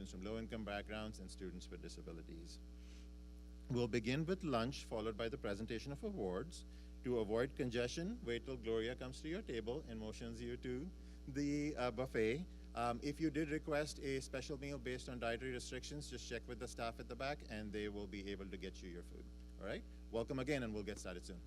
students from low-income backgrounds, and students with disabilities. We'll begin with lunch, followed by the presentation of awards. To avoid congestion, wait till Gloria comes to your table and motions you to the buffet. If you did request a special meal based on dietary restrictions, just check with the staff at the back and they will be able to get you your food. All right? Welcome again, and we'll get started soon.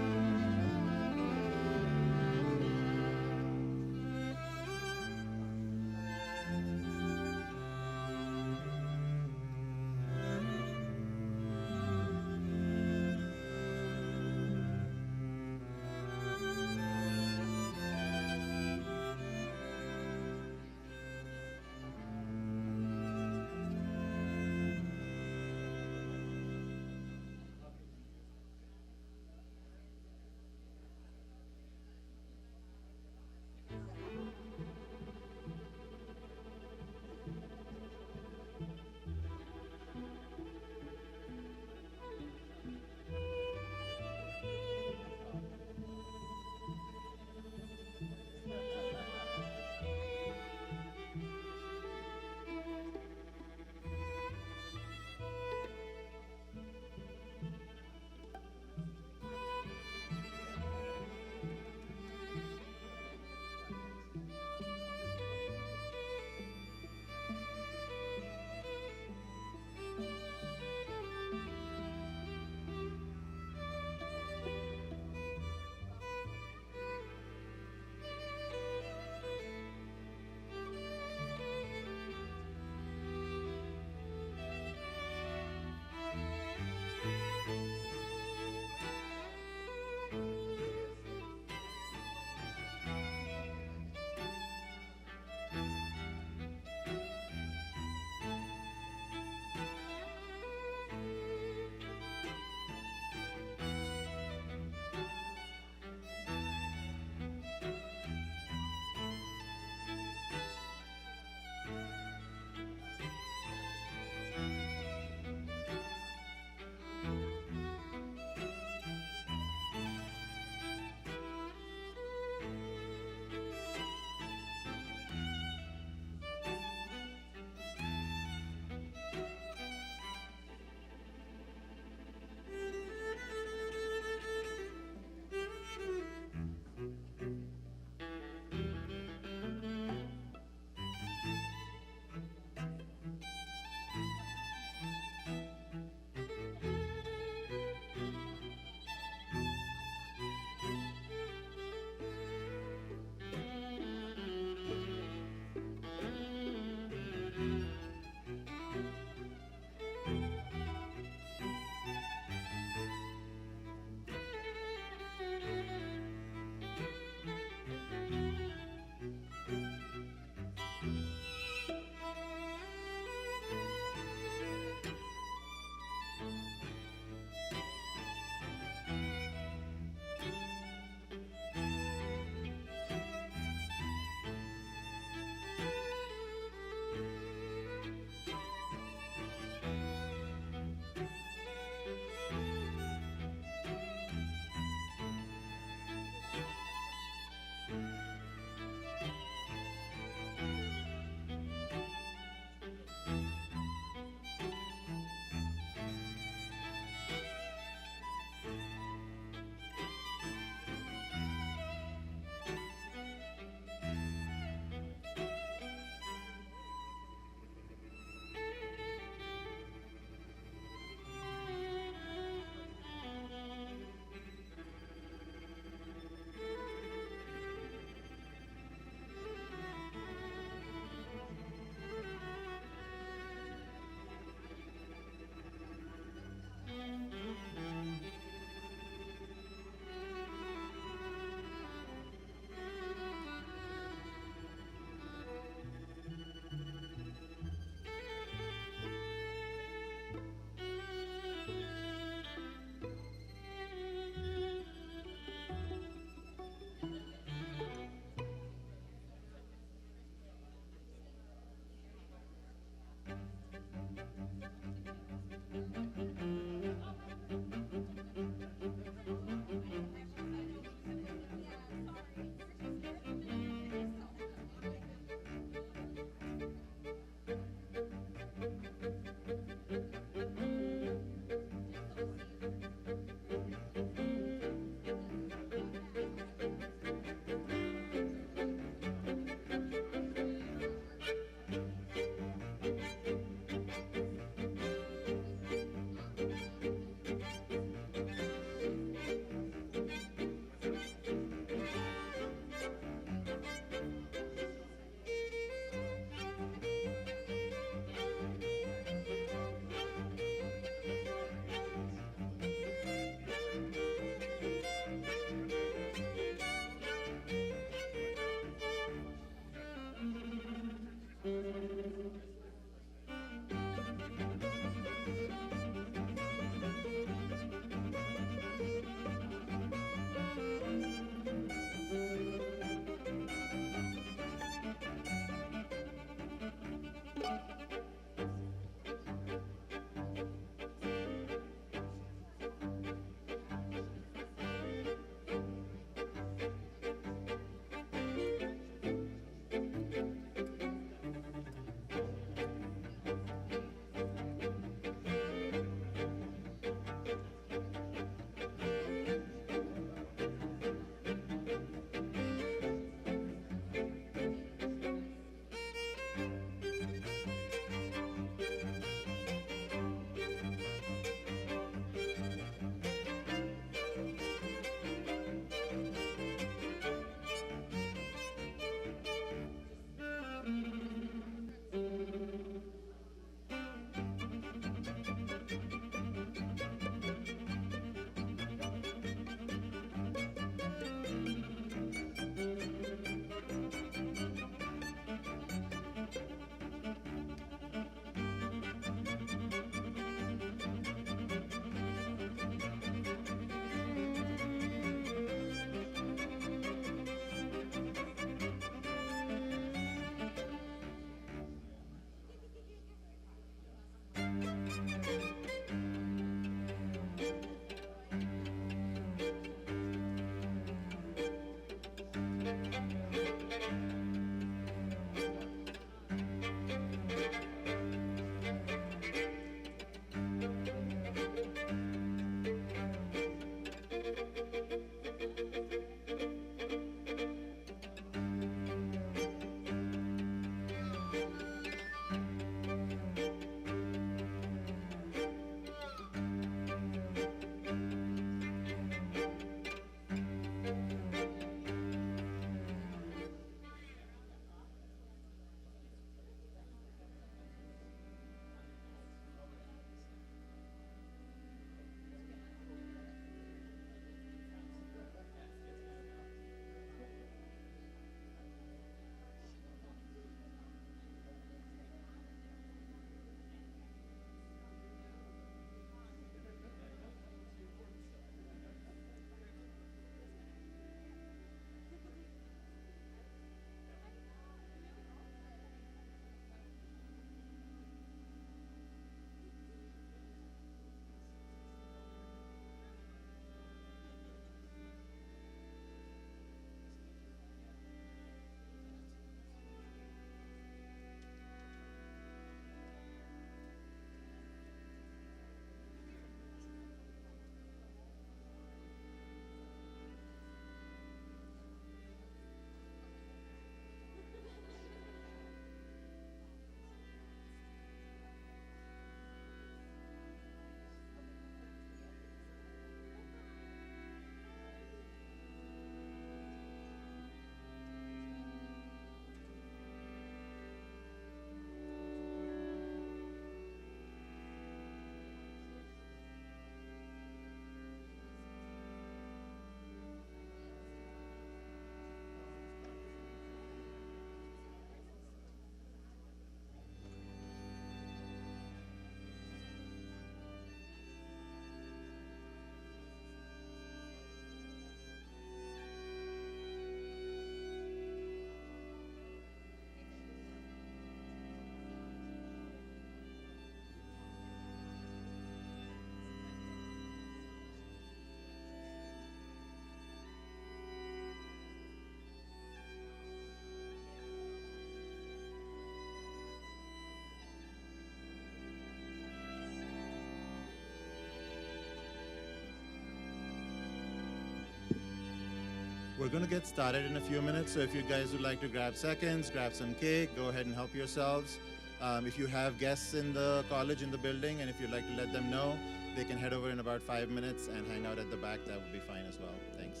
We're going to get started in a few minutes, so if you guys would like to grab seconds, grab some cake, go ahead and help yourselves. If you have guests in the college, in the building, and if you'd like to let them know, they can head over in about 5 minutes and hang out at the back. That would be fine as well. Thanks.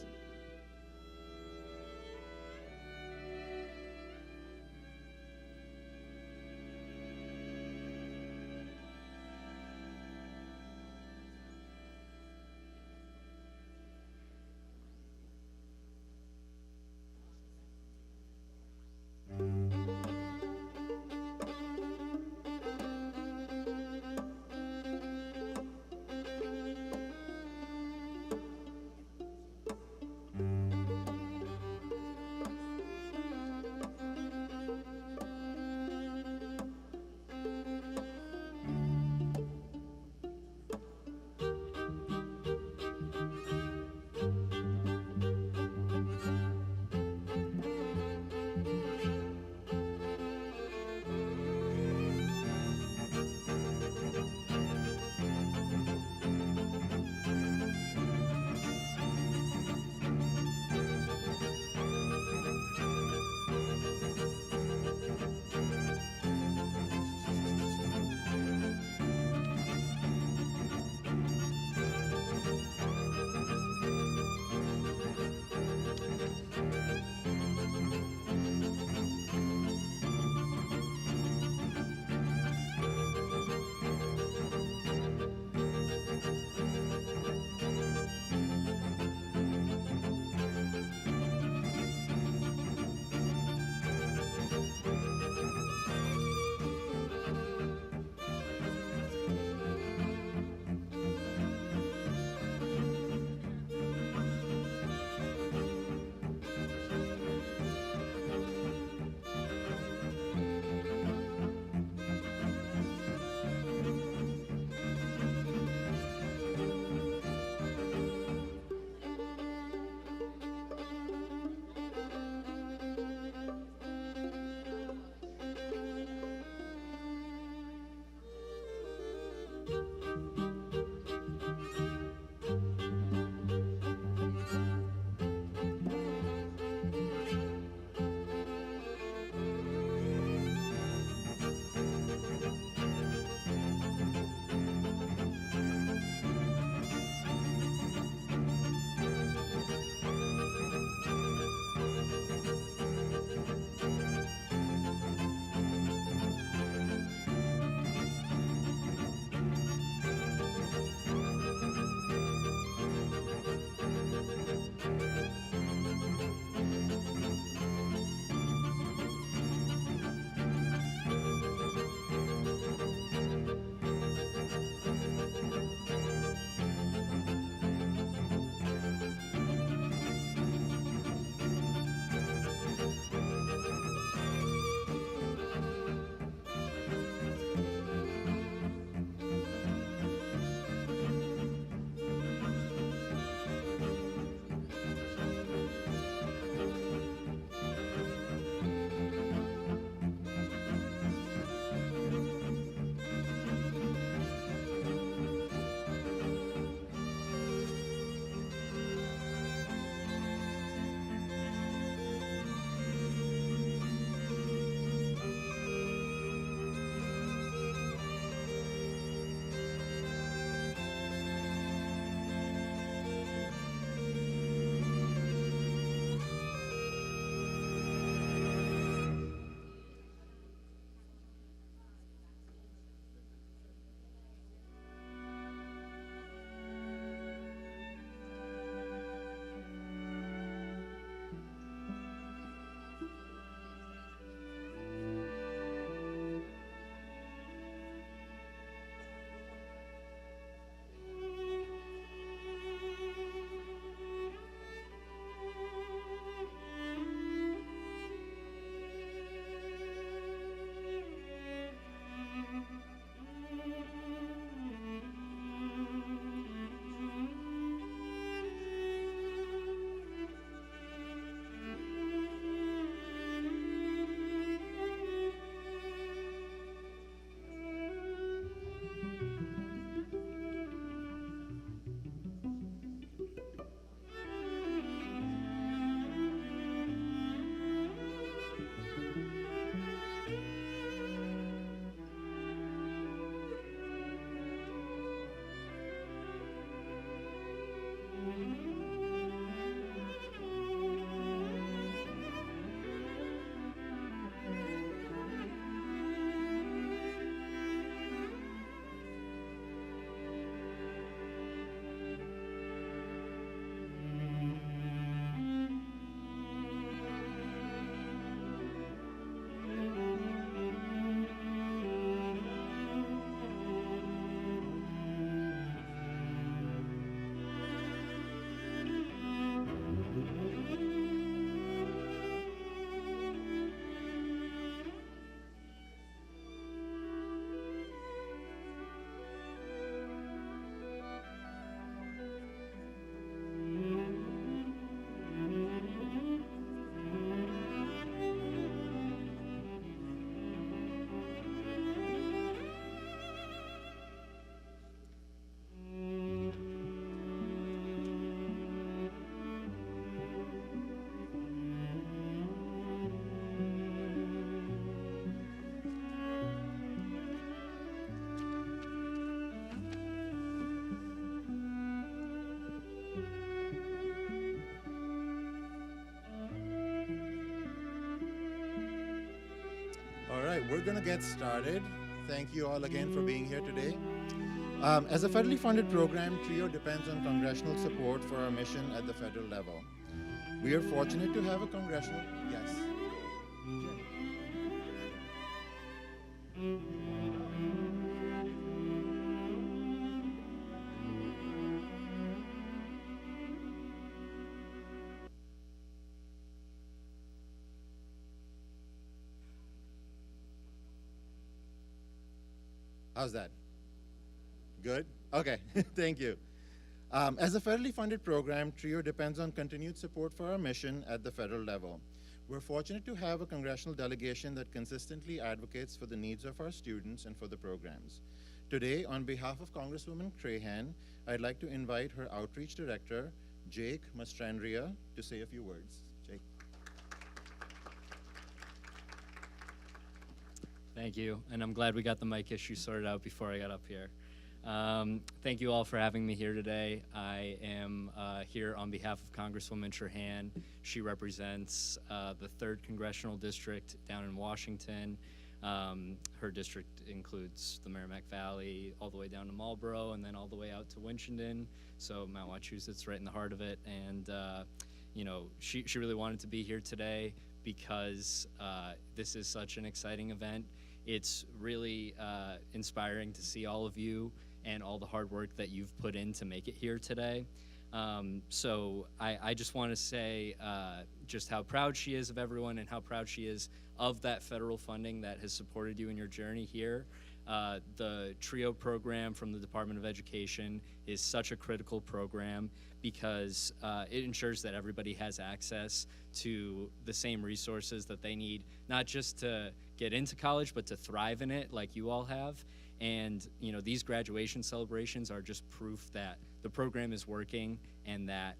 All right, we're going to get started. Thank you all again for being here today. As a federally funded program, TRIO depends on congressional support for our mission at the federal level. We are fortunate to have a congressional, yes. How's that? Good? Okay, thank you. As a federally funded program, TRIO depends on continued support for our mission at the federal level. We're fortunate to have a congressional delegation that consistently advocates for the needs of our students and for the programs. Today, on behalf of Congresswoman Trahan, I'd like to invite her Outreach Director, Jake Mastrandria, to say a few words. Jake. Thank you, and I'm glad we got the mic issue sorted out before I got up here. Thank you all for having me here today. I am here on behalf of Congresswoman Trahan. She represents the 3rd Congressional District down in Washington. Her district includes the Merrimack Valley all the way down to Marlboro and then all the way out to Winchendon. So Mount Wachusett's right in the heart of it. And you know, she really wanted to be here today because this is such an exciting event. It's really inspiring to see all of you and all the hard work that you've put in to make it here today. So I just want to say just how proud she is of everyone and how proud she is of that federal funding that has supported you in your journey here. The TRIO program from the Department of Education is such a critical program because it ensures that everybody has access to the same resources that they need, not just to get into college, but to thrive in it like you all have. And you know, these graduation celebrations are just proof that the program is working and that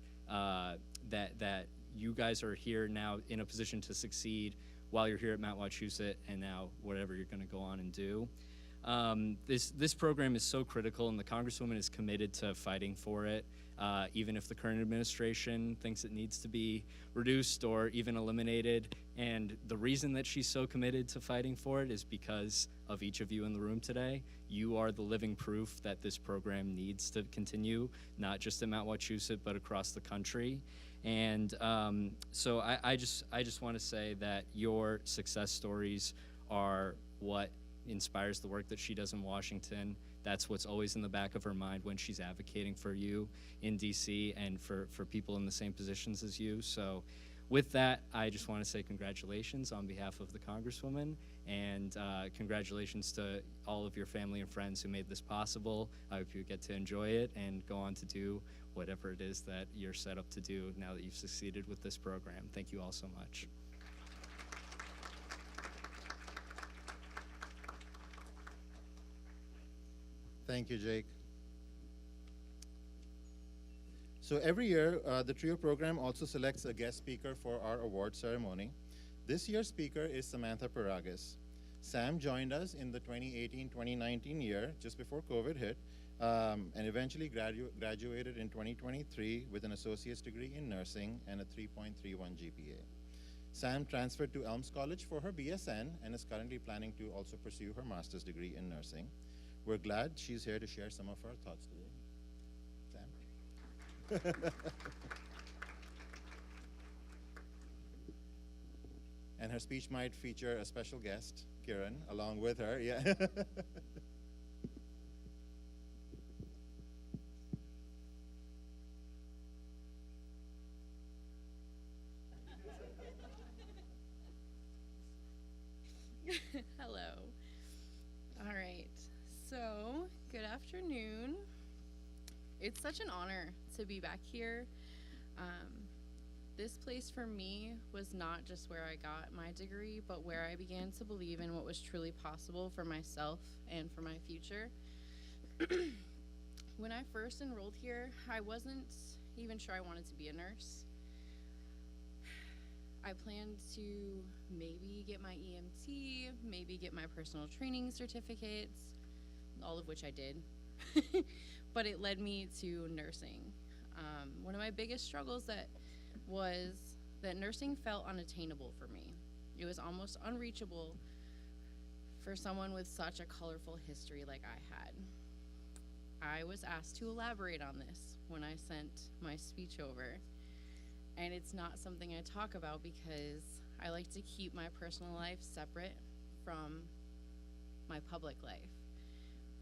that you guys are here now in a position to succeed while you're here at Mount Wachusett and now whatever you're going to go on and do. This program is so critical, and the Congresswoman is committed to fighting for it, even if the current administration thinks it needs to be reduced or even eliminated. And the reason that she's so committed to fighting for it is because of each of you in the room today. You are the living proof that this program needs to continue, not just at Mount Wachusett, but across the country. And so I just want to say that your success stories are what inspires the work that she does in Washington. That's what's always in the back of her mind when she's advocating for you in DC and for people in the same positions as you. So with that, I just want to say congratulations on behalf of the Congresswoman, and congratulations to all of your family and friends who made this possible. I hope you get to enjoy it and go on to do whatever it is that you're set up to do now that you've succeeded with this program. Thank you all so much. Thank you, Jake. So every year, the TRIO program also selects a guest speaker for our award ceremony. This year's speaker is Samantha Paragas. Sam joined us in the 2018-2019 year, just before COVID hit, and eventually graduated in 2023 with an associate's degree in nursing and a 3.31 GPA. Sam transferred to Elms College for her BSN and is currently planning to also pursue her master's degree in nursing. We're glad she's here to share some of her thoughts today. Sam? And her speech might feature a special guest, Kiran, along with her. Yeah. Hello. All right. So, good afternoon. It's such an honor to be back here. This place for me was not just where I got my degree, but where I began to believe in what was truly possible for myself and for my future. When I first enrolled here, I wasn't even sure I wanted to be a nurse. I planned to maybe get my EMT, maybe get my personal training certificates, all of which I did, but it led me to nursing. One of my biggest struggles was that nursing felt unattainable for me. It was almost unreachable for someone with such a colorful history like I had. I was asked to elaborate on this when I sent my speech over. And it's not something I talk about because I like to keep my personal life separate from my public life.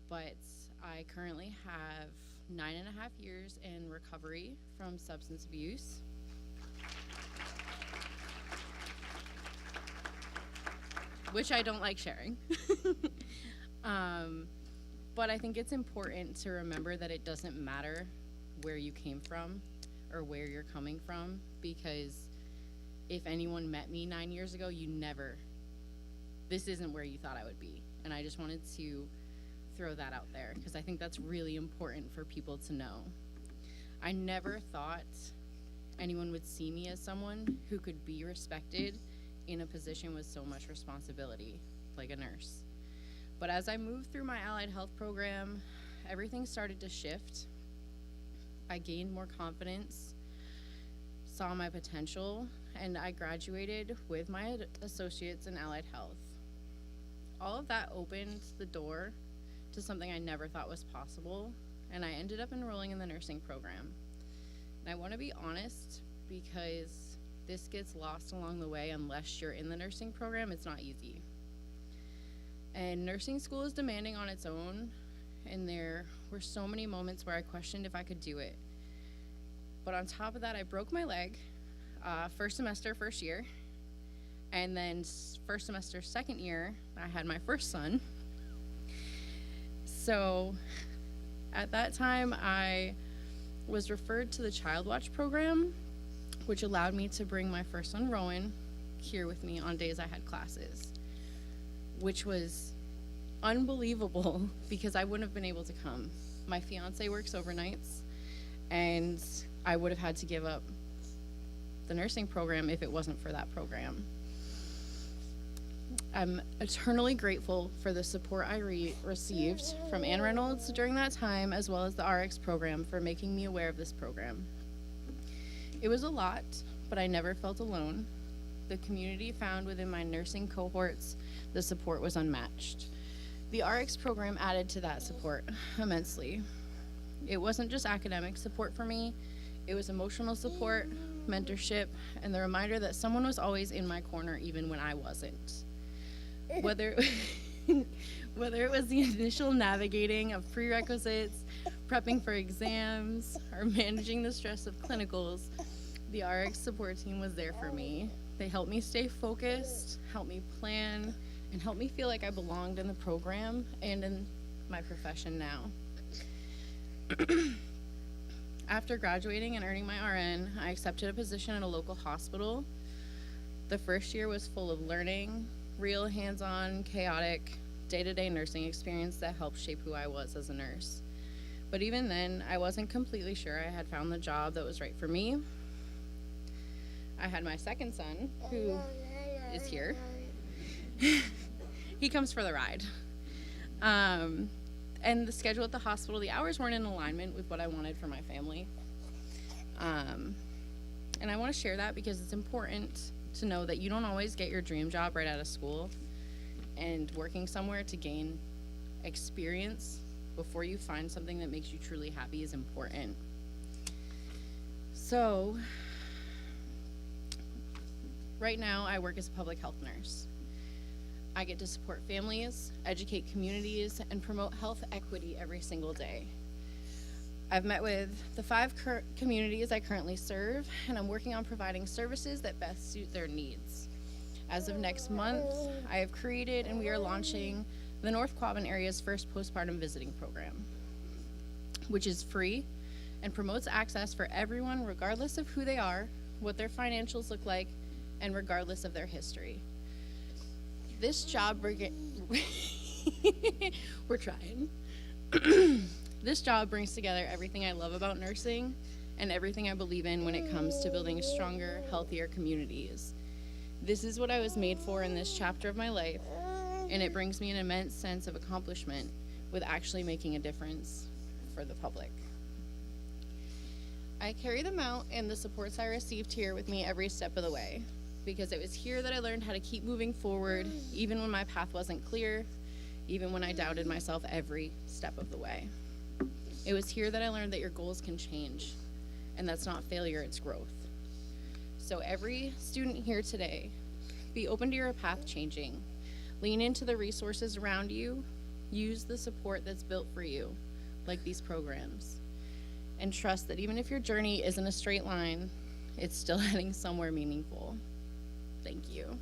But I currently have 9.5 years in recovery from substance abuse. Which I don't like sharing. But I think it's important to remember that it doesn't matter where you came from or where you're coming from, because if anyone met me 9 years ago, this isn't where you thought I would be. And I just wanted to throw that out there because I think that's really important for people to know. I never thought anyone would see me as someone who could be respected in a position with so much responsibility, like a nurse. But as I moved through my allied health program, everything started to shift. I gained more confidence, saw my potential, and I graduated with my associates in allied health. All of that opened the door to something I never thought was possible, and I ended up enrolling in the nursing program. And I want to be honest, because this gets lost along the way. Unless you're in the nursing program, it's not easy. And nursing school is demanding on its own, and there were so many moments where I questioned if I could do it. But on top of that, I broke my leg first semester, first year, and then first semester, second year, I had my first son. So at that time, I was referred to the Child Watch program, which allowed me to bring my first son, Rowan, here with me on days I had classes, which was unbelievable because I wouldn't have been able to come. My fiance works overnights, and I would have had to give up the nursing program if it wasn't for that program. I'm eternally grateful for the support I received from Ann Reynolds during that time, as well as the RX program for making me aware of this program. It was a lot, but I never felt alone. The community found within my nursing cohorts, the support was unmatched. The RX program added to that support immensely. It wasn't just academic support for me, it was emotional support, mentorship, and the reminder that someone was always in my corner even when I wasn't. Whether it was the initial navigating of prerequisites, prepping for exams, or managing the stress of clinicals, the RX support team was there for me. They helped me stay focused, helped me plan, and helped me feel like I belonged in the program and in my profession now. After graduating and earning my RN, I accepted a position at a local hospital. The first year was full of learning, real hands-on, chaotic, day-to-day nursing experience that helped shape who I was as a nurse. But even then, I wasn't completely sure I had found the job that was right for me. I had my second son, who is here, he comes for the ride. And the schedule at the hospital, the hours weren't in alignment with what I wanted for my family. And I want to share that because it's important to know that you don't always get your dream job right out of school, and working somewhere to gain experience before you find something that makes you truly happy is important. So, right now I work as a public health nurse. I get to support families, educate communities, and promote health equity every single day. I've met with the 5 communities I currently serve, and I'm working on providing services that best suit their needs. As of next month, I have created and we are launching the North Quabbin area's first postpartum visiting program, which is free and promotes access for everyone regardless of who they are, what their financials look like, and regardless of their history. This job, we're trying. This job brings together everything I love about nursing and everything I believe in when it comes to building stronger, healthier communities. This is what I was made for in this chapter of my life, and it brings me an immense sense of accomplishment with actually making a difference for the public. I carry the mount and the supports I received here with me every step of the way, because it was here that I learned how to keep moving forward, even when my path wasn't clear, even when I doubted myself every step of the way. It was here that I learned that your goals can change, and that's not failure, it's growth. So every student here today, be open to your path changing. Lean into the resources around you. Use the support that's built for you, like these programs. And trust that even if your journey isn't a straight line, it's still heading somewhere meaningful. Thank you.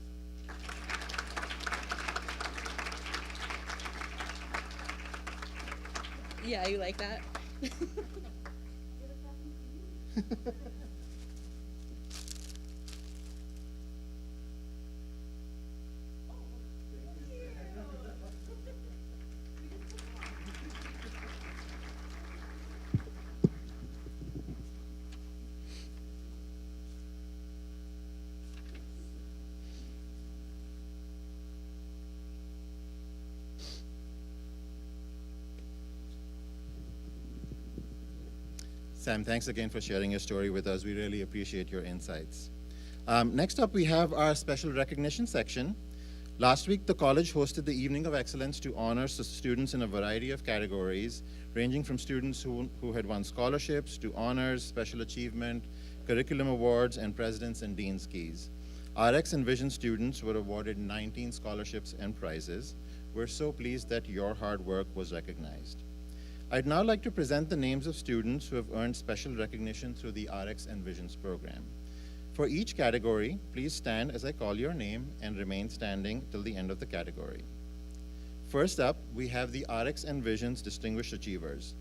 Yeah, you like that? Sam, thanks again for sharing your story with us. We really appreciate your insights. Next up, we have our special recognition section. Last week, the college hosted the Evening of Excellence to honor students in a variety of categories, ranging from students who had won scholarships to honors, special achievement, curriculum awards, and presidents and dean's keys. RX and Vision students were awarded 19 scholarships and prizes. We're so pleased that your hard work was recognized. I'd now like to present the names of students who have earned special recognition through the RX and Visions program. For each category, please stand as I call your name and remain standing till the end of the category. First up, we have the RX and Visions Distinguished Achievers.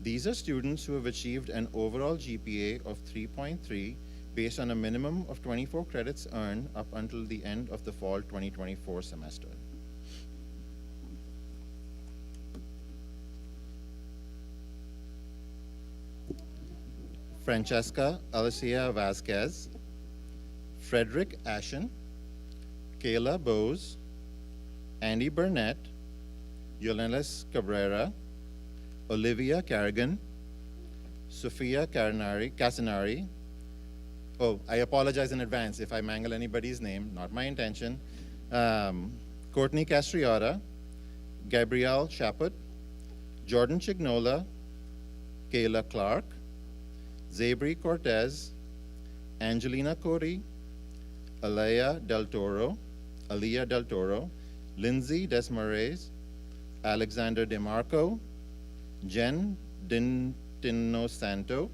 These are students who have achieved an overall GPA of 3.3 based on a minimum of 24 credits earned up until the end of the fall 2024 semester. Francesca Alicia Vasquez, Frederick Ashen, Kayla Bose, Andy Burnett, Yolenis Cabrera, Olivia Carrigan, Sophia Casanari. Oh, I apologize in advance if I mangle anybody's name, not my intention. Courtney Castriota, Gabrielle Chaput, Jordan Chignola, Kayla Clark, Zabri Cortez, Angelina Cody, Aliyah Del Toro, Lindsay Desmarais, Alexander DeMarco, Jen Dintino Santo,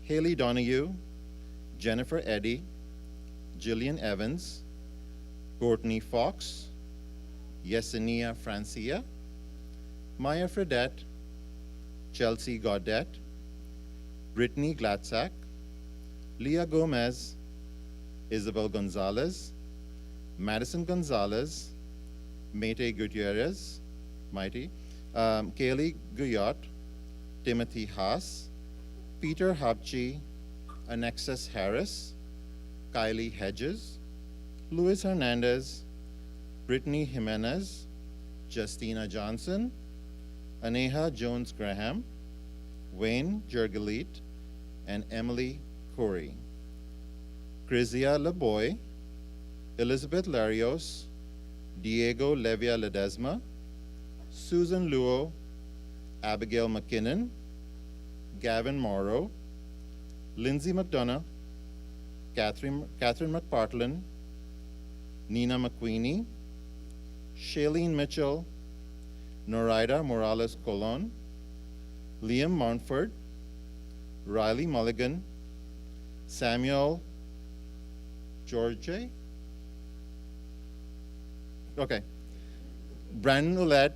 Haley Donahue, Jennifer Eddy, Jillian Evans, Courtney Fox, Yesenia Francia, Maya Fredette, Chelsea Gaudette, Brittany Glatsack, Leah Gomez, Isabel Gonzalez, Madison Gonzalez, Mayte Gutierrez, Kaylee Guyot, Timothy Haas, Peter Hapchi, Anexus Harris, Kylie Hedges, Luis Hernandez, Brittany Jimenez, Justina Johnson, Aneha Jones-Graham, Wayne Jergelit, and Emily Corey. Crizia Leboy, Elizabeth Larios, Diego Levia Ledesma, Susan Luo, Abigail McKinnon, Gavin Morrow, Lindsay McDonough, Catherine McPartlin, Nina McQueenie, Shailene Mitchell, Noraida Morales Colon, Liam Montford, Riley Mulligan, Samuel George, okay, Brandon Ouellette,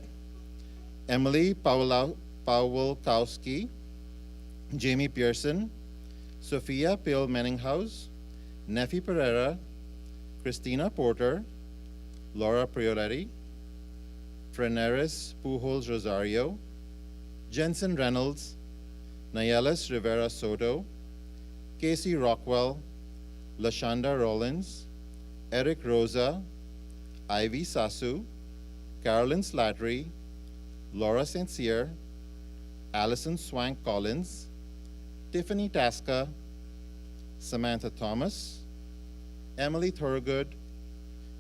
Emily Pawlikowski, Jamie Pearson, Sophia Pale Menninghaus, Nefi Pereira, Christina Porter, Laura Prioletti, Freneris Pujols Rosario, Jensen Reynolds, Nayelis Rivera Soto, Casey Rockwell, Lashanda Rollins, Eric Rosa, Ivy Sasu, Carolyn Slattery, Laura St. Cyr, Allison Swank Collins, Tiffany Tasca, Samantha Thomas, Emily Thorogood,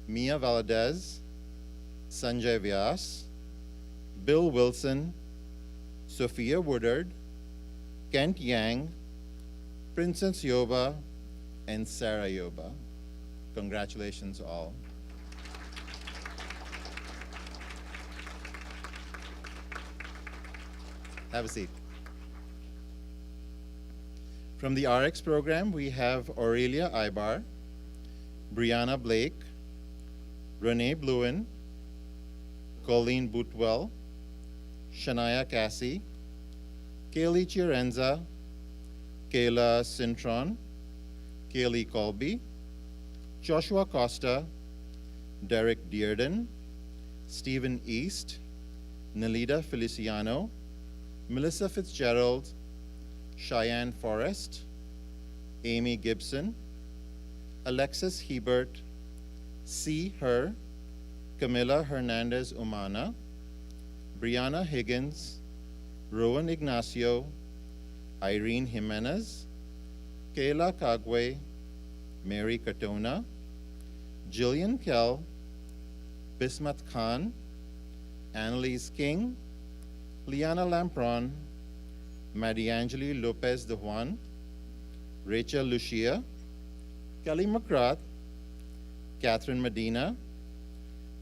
Mia Valadez, Sanjay Vyas, Bill Wilson, Sophia Woodard, Kent Yang, Princess Yoba, and Sarah Yoba. Congratulations all. Have a seat. From the RX program, we have Aurelia Ibar, Brianna Blake, Renee Bluen, Colleen Bootwell, Shania Cassie, Kaylee Chiarenza, Kayla Cintron, Kaylee Colby, Joshua Costa, Derek Dearden, Stephen East, Nelida Feliciano, Melissa Fitzgerald, Cheyenne Forrest, Amy Gibson, Alexis Hebert, C. Her, Camila Hernandez Umana, Brianna Higgins, Rowan Ignacio, Irene Jimenez, Kayla Kagwe, Mary Katona, Jillian Kell, Bismat Khan, Annalise King, Liana Lampron, Mariangeli Lopez de Juan, Rachel Lucia, Kelly McGrath, Catherine Medina,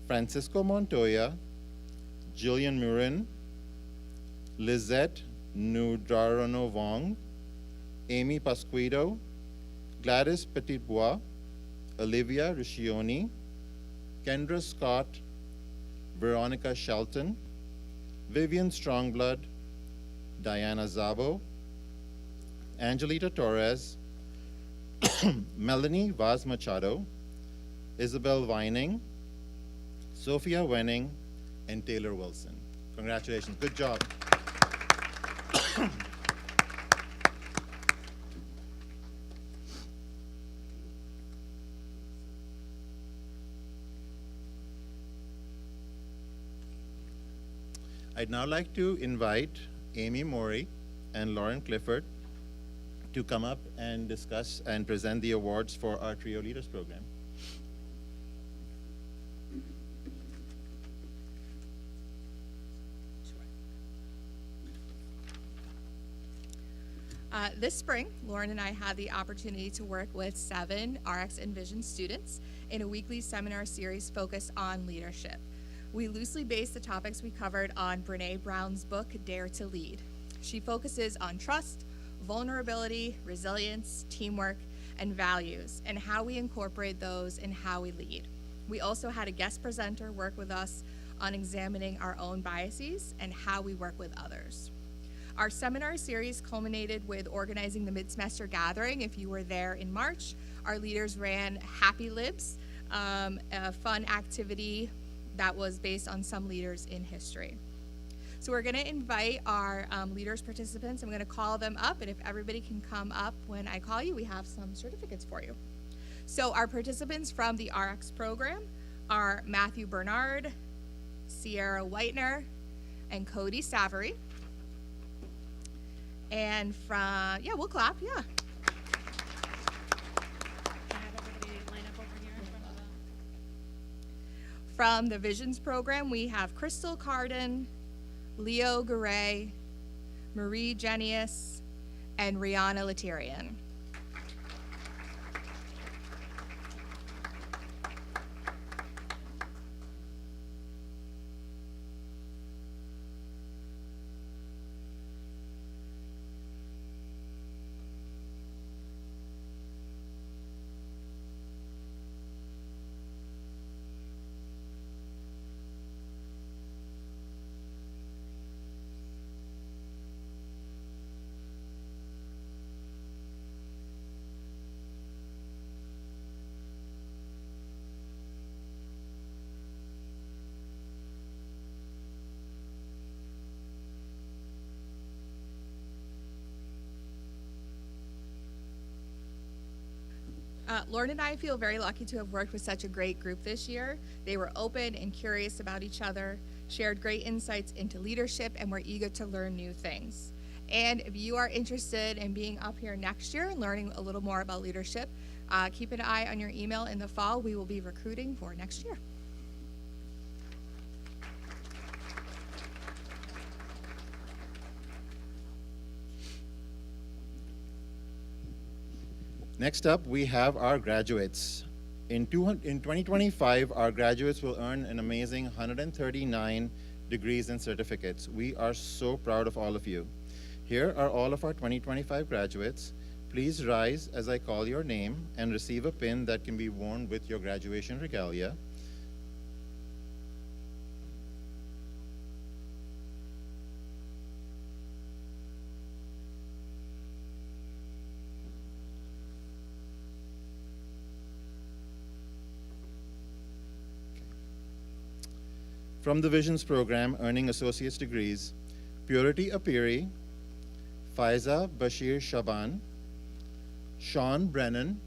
Francisco Montoya, Jillian Murin, Lizette Nudarano Wong, Amy Pasquito, Gladys Petitbois, Olivia Ruscioni, Kendra Scott, Veronica Shelton, Vivian Strongblood, Diana Zabo, Angelita Torres, Melanie Vaz Machado, Isabel Vining, Sophia Wenning, and Taylor Wilson. Congratulations, good job. I'd now like to invite Amy Morey and Lauren Clifford to come up and discuss and present the awards for our Trio Leaders program. This spring, Lauren and I had the opportunity to work with 7 RX Envision students in a weekly seminar series focused on leadership. We loosely based the topics we covered on Brené Brown's book, Dare to Lead. She focuses on trust, vulnerability, resilience, teamwork, and values, and how we incorporate those in how we lead. We also had a guest presenter work with us on examining our own biases and how we work with others. Our seminar series culminated with organizing the mid-semester gathering. If you were there in March, our leaders ran Happy Libs, a fun activity that was based on some leaders in history. So we're gonna invite our leaders participants. I'm gonna call them up, and if everybody can come up when I call you, we have some certificates for you. So our participants from the RX program are Matthew Bernard, Sierra Whitener, and Cody Savory. And from, yeah, we'll clap, yeah. Can I have everybody line up over here in front of the... From the Visions program, we have Crystal Carden, Leo Garay, Marie Genius, and Rihanna Letarian. Lauren and I feel very lucky to have worked with such a great group this year. They were open and curious about each other, shared great insights into leadership, and were eager to learn new things. And if you are interested in being up here next year and learning a little more about leadership, keep an eye on your email in the fall. We will be recruiting for next year. Next up, we have our graduates. In 2025, our graduates will earn an amazing 139 degrees and certificates. We are so proud of all of you. Here are all of our 2025 graduates. Please rise as I call your name and receive a pin that can be worn with your graduation regalia. From the Visions program, earning associate's degrees, Purity Apiri, Faiza Bashir Shaban, Sean Brennan,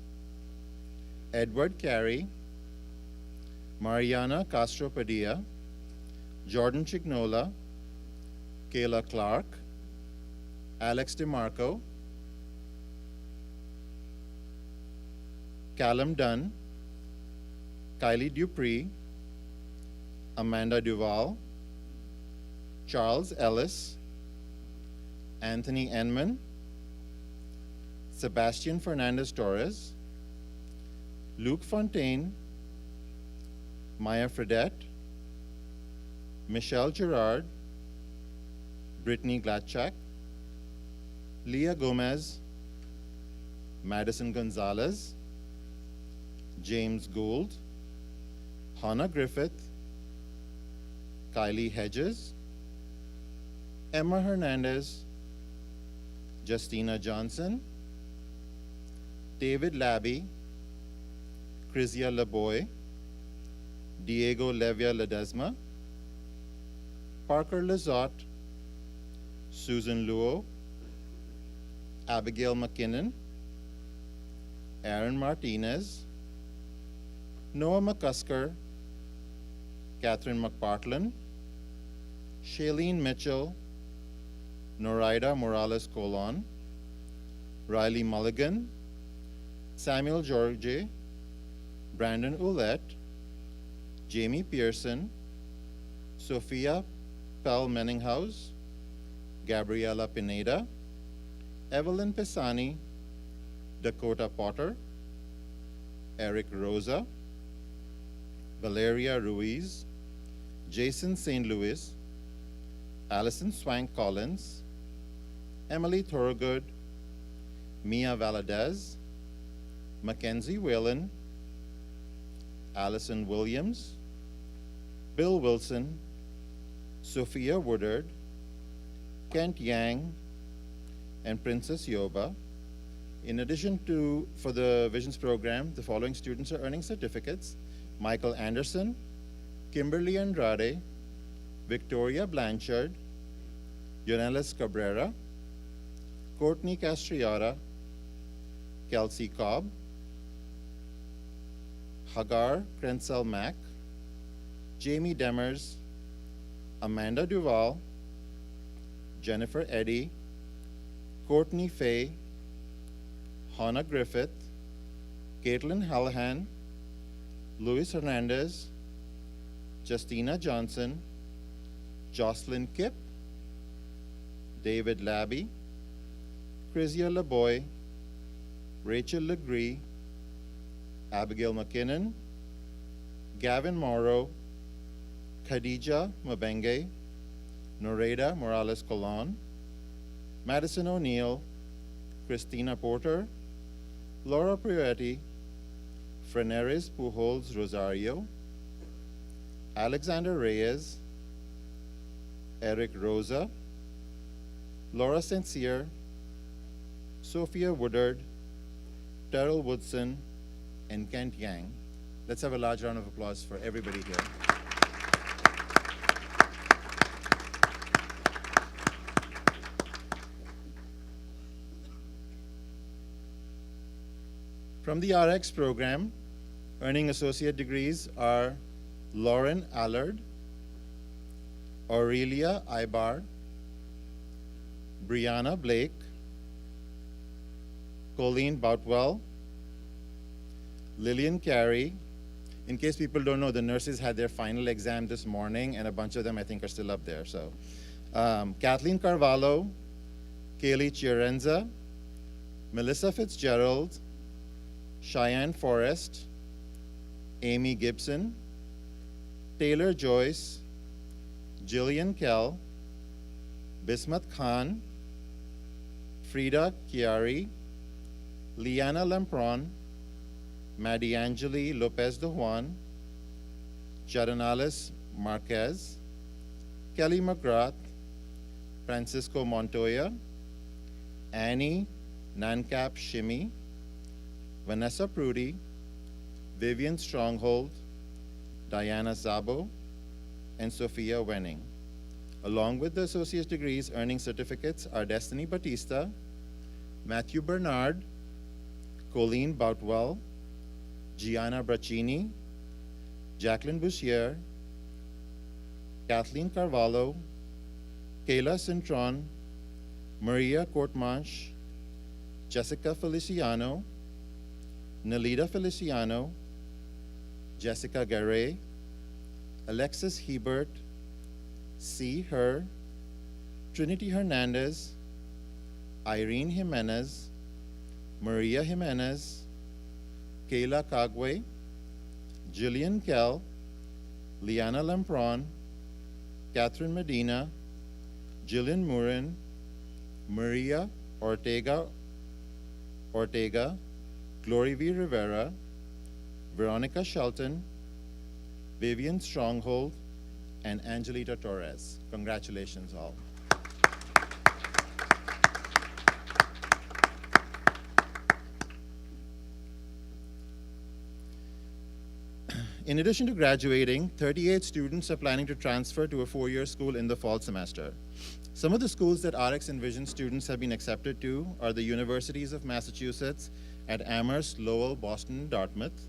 Edward Carey, Mariana Castro Padilla, Jordan Chignola, Kayla Clark, Alex DeMarco, Callum Dunn, Kylie Dupree, Amanda Duval, Charles Ellis, Anthony Enman, Sebastian Fernandez Torres, Luke Fontaine, Maya Fredette, Michelle Gerard, Brittany Glatchak, Leah Gomez, Madison Gonzalez, James Gould, Hannah Griffith, Kylie Hedges, Emma Hernandez, Justina Johnson, David Labby, Chrysia Laboy, Diego Levia Ledesma, Parker Lizotte, Susan Luo, Abigail McKinnon, Aaron Martinez, Noah McCusker, Catherine McPartland, Shailene Mitchell, Noraida Morales Colon, Riley Mulligan, Samuel George, Brandon Ouellette, Jamie Pearson, Sophia Pell Menninghaus, Gabriela Pineda, Evelyn Pisani, Dakota Potter, Eric Rosa, Valeria Ruiz, Jason St. Louis, Allison Swank Collins, Emily Thorogood, Mia Valadez, Mackenzie Whalen, Allison Williams, Bill Wilson, Sophia Woodard, Kent Yang, and Princess Yoba. In addition to, for the Visions program, the following students are earning certificates: Michael Anderson, Kimberly Andrade, Victoria Blanchard, Yonelis Cabrera, Courtney Castriata, Kelsey Cobb, Hagar Krensel Mack, Jamie Demers, Amanda Duval, Jennifer Eddy, Courtney Fay, Hannah Griffith, Caitlin Hallahan, Luis Hernandez, Justina Johnson, Jocelyn Kipp, David Labby, Chrysia LeBoy, Rachel Legree, Abigail McKinnon, Gavin Morrow, Khadija Mabenge, Noreda Morales Colon, Madison O'Neill, Christina Porter, Laura Priotti, Freneris Pujols Rosario, Alexander Reyes, Eric Rosa, Laura Sincere, Sophia Woodard, Terrell Woodson, and Kent Yang. Let's have a large round of applause for everybody here. From the RX program, earning associate degrees are Lauren Allard, Aurelia Ibar, Brianna Blake, Colleen Boutwell, Lillian Carey. In case people don't know, the nurses had their final exam this morning, and a bunch of them, I think, are still up there. So, Kathleen Carvalho, Kaylee Chiarenza, Melissa Fitzgerald, Cheyenne Forrest, Amy Gibson, Taylor Joyce, Jillian Kell, Bismat Khan, Frida Chiari, Liana Lampron, Maddie Angeli Lopez de Juan, Jadanalis Marquez, Kelly McGrath, Francisco Montoya, Annie Nancap Shimmy, Vanessa Prudy, Vivian Stronghold, Diana Zabo, and Sophia Wenning. Along with the associate's degrees, earning certificates are Destiny Batista, Matthew Bernard, Colleen Boutwell, Gianna Braccini, Jacqueline Bouchier, Kathleen Carvalho, Kayla Cintron, Maria Courtmanche, Jessica Feliciano, Nalita Feliciano, Jessica Garay, Alexis Hebert, C. Her, Trinity Hernandez, Irene Jimenez, Maria Jimenez, Kayla Kagwe, Jillian Kell, Liana Lampron, Catherine Medina, Jillian Murin, Maria Ortega, Glory V. Rivera, Veronica Shelton, Vivian Stronghold, and Angelita Torres. Congratulations all. In addition to graduating, 38 students are planning to transfer to a four-year school in the fall semester. Some of the schools that RX Envision students have been accepted to are the Universities of Massachusetts at Amherst, Lowell, Boston, Dartmouth,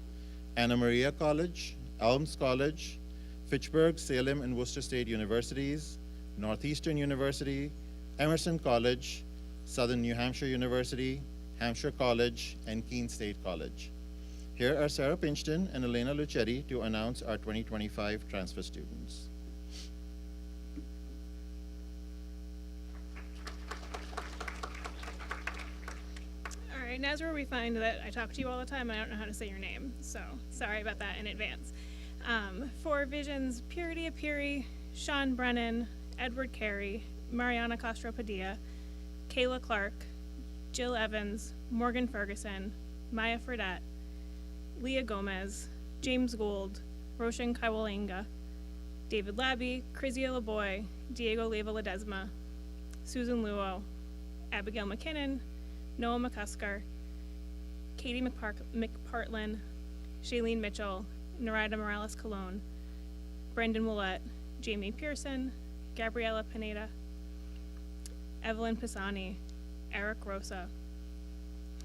Anna Maria College, Elms College, Fitchburg, Salem, and Worcester State Universities, Northeastern University, Emerson College, Southern New Hampshire University, Hampshire College, and Keene State College. Here are Sarah Pinchton and Elena Lucetti to announce our 2025 transfer students. All right, Nazra, we find that I talk to you all the time and I don't know how to say your name, so sorry about that in advance. For Vision's Purity Apiri, Sean Brennan, Edward Carey, Mariana Castro Padilla, Kayla Clark, Jill Evans, Morgan Ferguson, Maya Fredette, Leah Gomez, James Gould, Roshan Kaiwalinga, David Labby, Chrysia LeBoy, Diego Leva Ledesma, Susan Luo, Abigail McKinnon, Noah McCusker, Katie McPartlin, Shailene Mitchell, Narida Morales Colon, Brendan Willett, Jamie Pearson, Gabriela Pineda, Evelyn Pisani, Eric Rosa,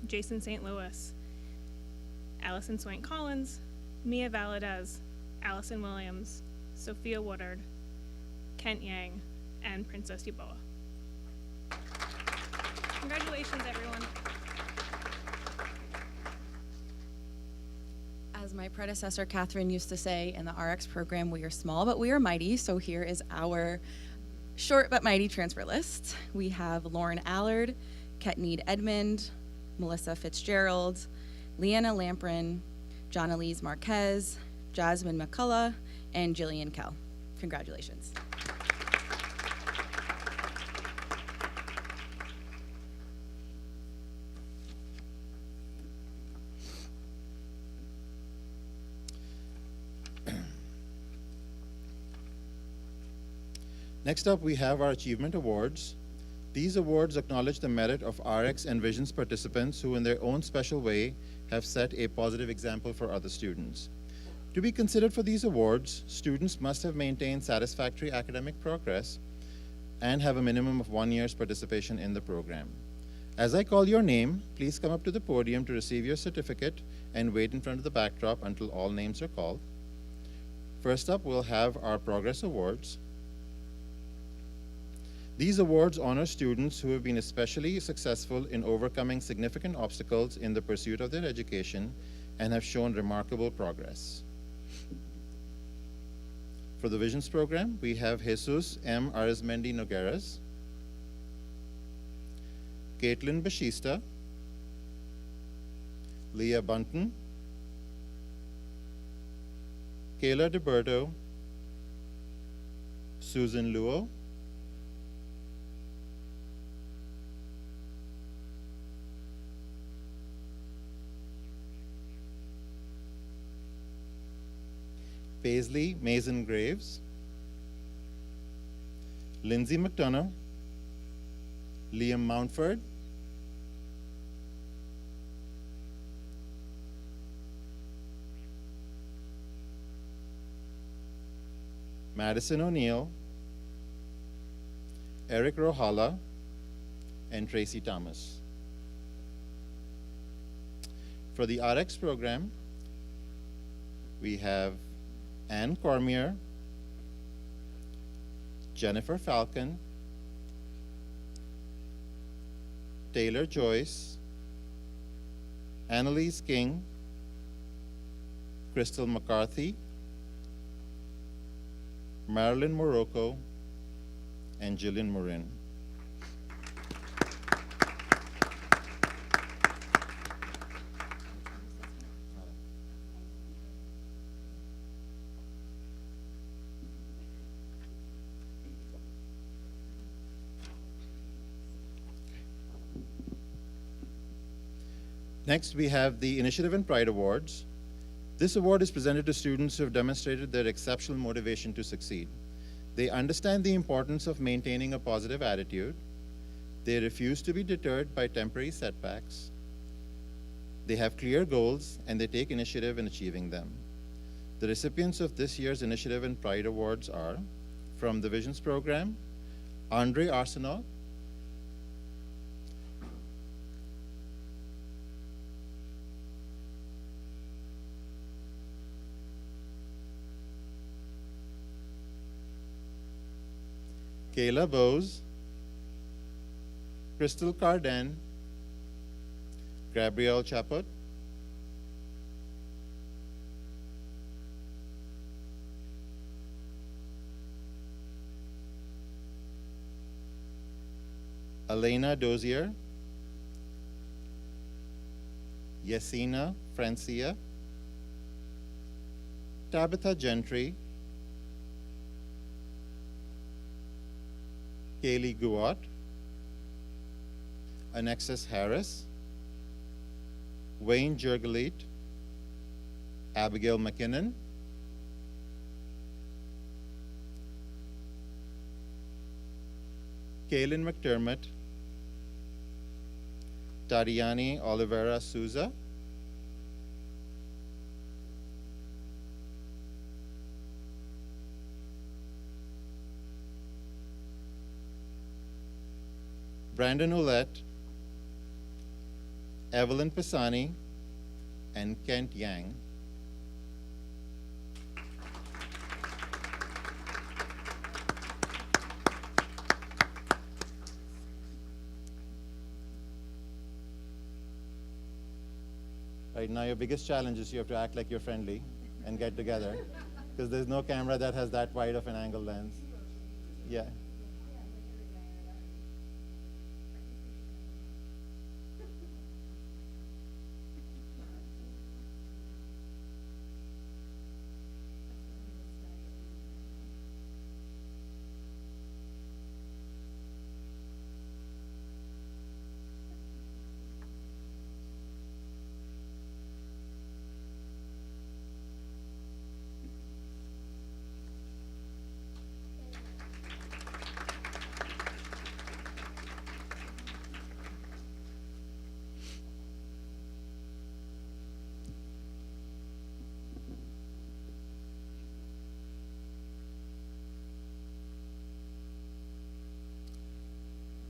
Jason St. Louis, Allison Swank Collins, Mia Valadez, Allison Williams, Sophia Woodard, Kent Yang, and Princess Yaboa. Congratulations, everyone. As my predecessor Catherine used to say in the RX program, we are small but we are mighty. So here is our short but mighty transfer list. We have Lauren Allard, Ketneed Edmond, Melissa Fitzgerald, Leanna Lamprin, Jonalise Marquez, Jasmine McCullough, and Jillian Kell. Congratulations. Next up, we have our Achievement Awards. These awards acknowledge the merit of RX and Visions participants who, in their own special way, have set a positive example for other students. To be considered for these awards, students must have maintained satisfactory academic progress and have a minimum of 1 year's participation in the program. As I call your name, please come up to the podium to receive your certificate and wait in front of the backdrop until all names are called. First up, we'll have our Progress Awards. These awards honor students who have been especially successful in overcoming significant obstacles in the pursuit of their education and have shown remarkable progress. For the Visions program, we have Jesus M. Arizmendi Nogueras, Caitlin Bashista, Leah Bunton, Kayla DeBerto, Susan Luo, Paisley Mason Graves, Lindsay McDonough, Liam Mountford, Madison O'Neill, Eric Rohala, and Tracy Thomas. For the RX program, we have Anne Cormier, Jennifer Falcon, Taylor Joyce, Annalise King, Crystal McCarthy, Marilyn Morocco, and Jillian Morin. Next, we have the Initiative and Pride Awards. This award is presented to students who have demonstrated their exceptional motivation to succeed. They understand the importance of maintaining a positive attitude. They refuse to be deterred by temporary setbacks. They have clear goals, and they take initiative in achieving them. The recipients of this year's Initiative and Pride Awards are, from the Visions program, Andre Arsenault, Kayla Bose, Crystal Carden, Gabrielle Chaput, Elena Dozier, Yesina Francia, Tabitha Gentry, Kaylee Guat, Anexis Harris, Wayne Jergalit, Abigail McKinnon, Kaylin McDermott, Tariani Oliveira Souza, Brandon Ouellette, Evelyn Pisani, and Kent Yang. Right now, your biggest challenge is you have to act like you're friendly and get together, because there's no camera that has that wide of an angle lens. Yeah.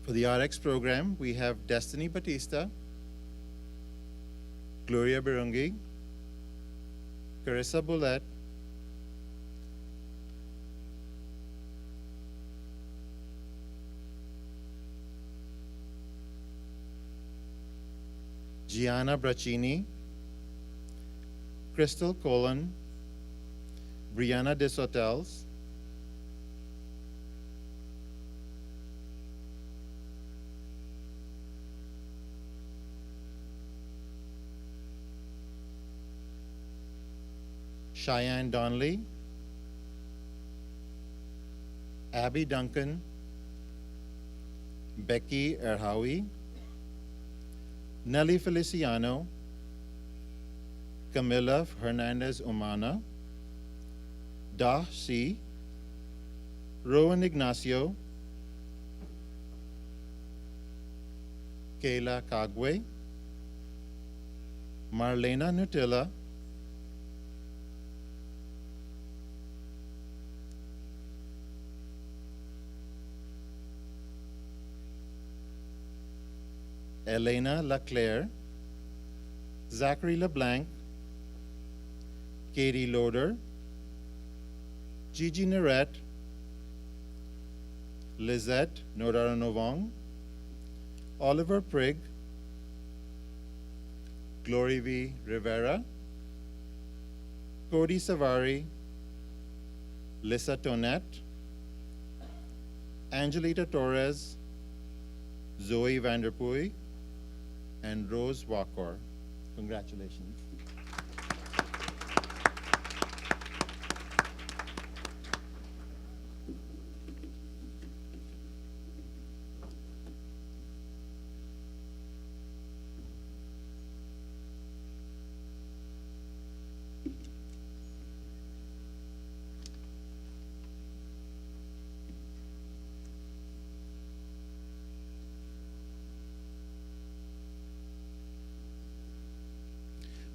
For the RX program, we have Destiny Batista, Gloria Birungi, Carissa Boulette, Gianna Braccini, Crystal Colon, Brianna Desotels, Cheyenne Donnelly, Abby Duncan, Becky Erhawi, Nelly Feliciano, Camila Hernandez Umana, Dah C, Rowan Ignacio, Kayla Kagwe, Marlena Nutilla, Elena LaClaire, Zachary LeBlanc, Katie Loader, Gigi Nerette, Lizette Nodaranovong, Oliver Prigg, Glory V. Rivera, Cody Savari, Lissa Tonette, Angelita Torres, Zoe Vanderpooy, and Rose Walker. Congratulations.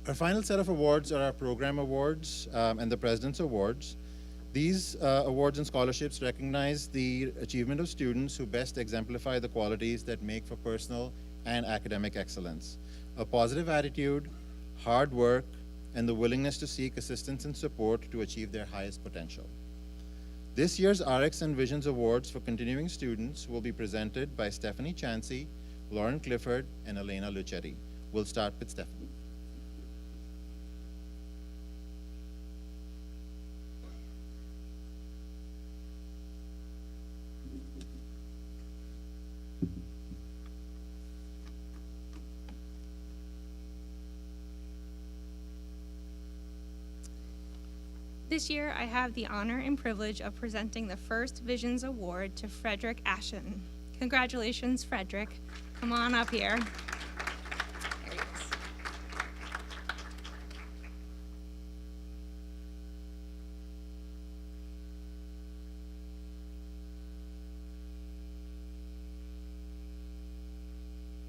Our final set of awards are our program awards and the President's Awards. These awards and scholarships recognize the achievement of students who best exemplify the qualities that make for personal and academic excellence: a positive attitude, hard work, and the willingness to seek assistance and support to achieve their highest potential. This year's RX and Visions Awards for continuing students will be presented by Stephanie Chansey, Lauren Clifford, and Elena Lucetti. We'll start with Stephanie. This year, I have the honor and privilege of presenting the first Visions Award to Frederick Ashen. Congratulations, Frederick. Come on up here. There he is.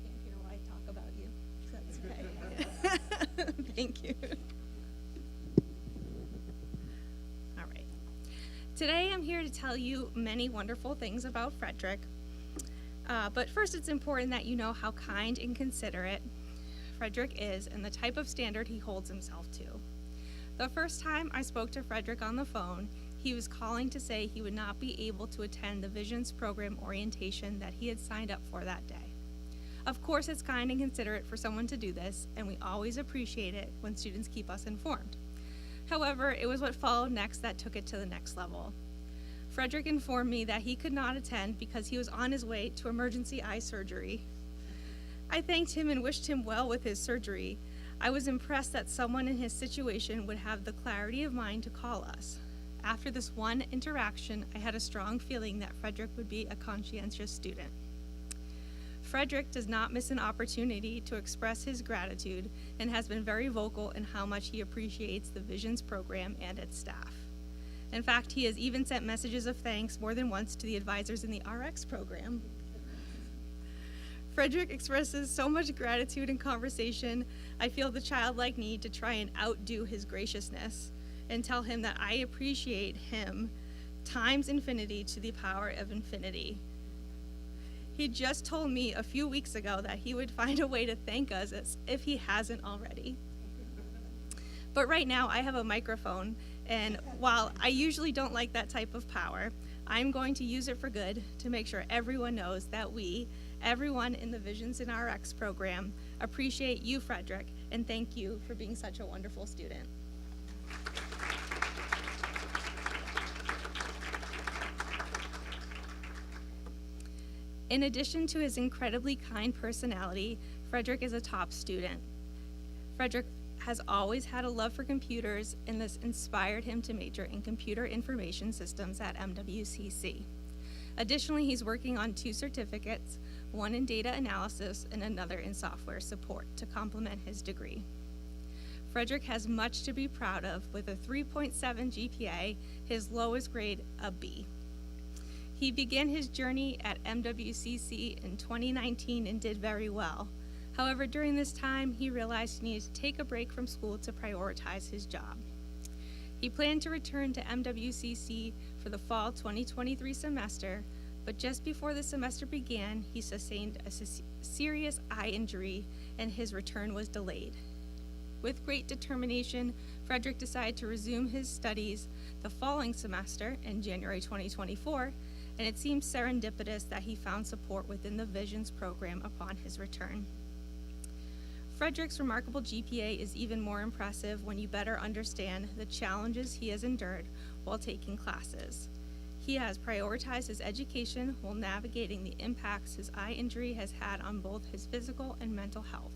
Can't hear why I talk about you. That's okay. Thank you. Today, I'm here to tell you many wonderful things about Frederick. But first, it's important that you know how kind and considerate Frederick is and the type of standard he holds himself to. The first time I spoke to Frederick on the phone, he was calling to say he would not be able to attend the Visions program orientation that he had signed up for that day. Of course, it's kind and considerate for someone to do this, and we always appreciate it when students keep us informed. However, it was what followed next that took it to the next level. Frederick informed me that he could not attend because he was on his way to emergency eye surgery. I thanked him and wished him well with his surgery. I was impressed that someone in his situation would have the clarity of mind to call us. After this one interaction, I had a strong feeling that Frederick would be a conscientious student. Frederick does not miss an opportunity to express his gratitude and has been very vocal in how much he appreciates the Visions program and its staff. In fact, he has even sent messages of thanks more than once to the advisors in the RX program. Frederick expresses so much gratitude in conversation. I feel the childlike need to try and outdo his graciousness and tell him that I appreciate him times infinity to the power of infinity. He just told me a few weeks ago that he would find a way to thank us as if he hasn't already. But right now I have a microphone, and while I usually don't like that type of power, I'm going to use it for good to make sure everyone knows that we, everyone in the Visions in RX program, appreciate you, Frederick, and thank you for being such a wonderful student. In addition to his incredibly kind personality, Frederick is a top student. Frederick has always had a love for computers, and this inspired him to major in computer information systems at MWCC. Additionally, he's working on 2 certificates, one in data analysis and another in software support to complement his degree. Frederick has much to be proud of with a 3.7 GPA, his lowest grade a B. He began his journey at MWCC in 2019 and did very well. However, during this time, he realized he needed to take a break from school to prioritize his job. He planned to return to MWCC for the fall 2023 semester, but just before the semester began, he sustained a serious eye injury and his return was delayed. With great determination, Frederick decided to resume his studies the following semester in January 2024, and it seems serendipitous that he found support within the Visions program upon his return. Frederick's remarkable GPA is even more impressive when you better understand the challenges he has endured while taking classes. He has prioritized his education while navigating the impacts his eye injury has had on both his physical and mental health.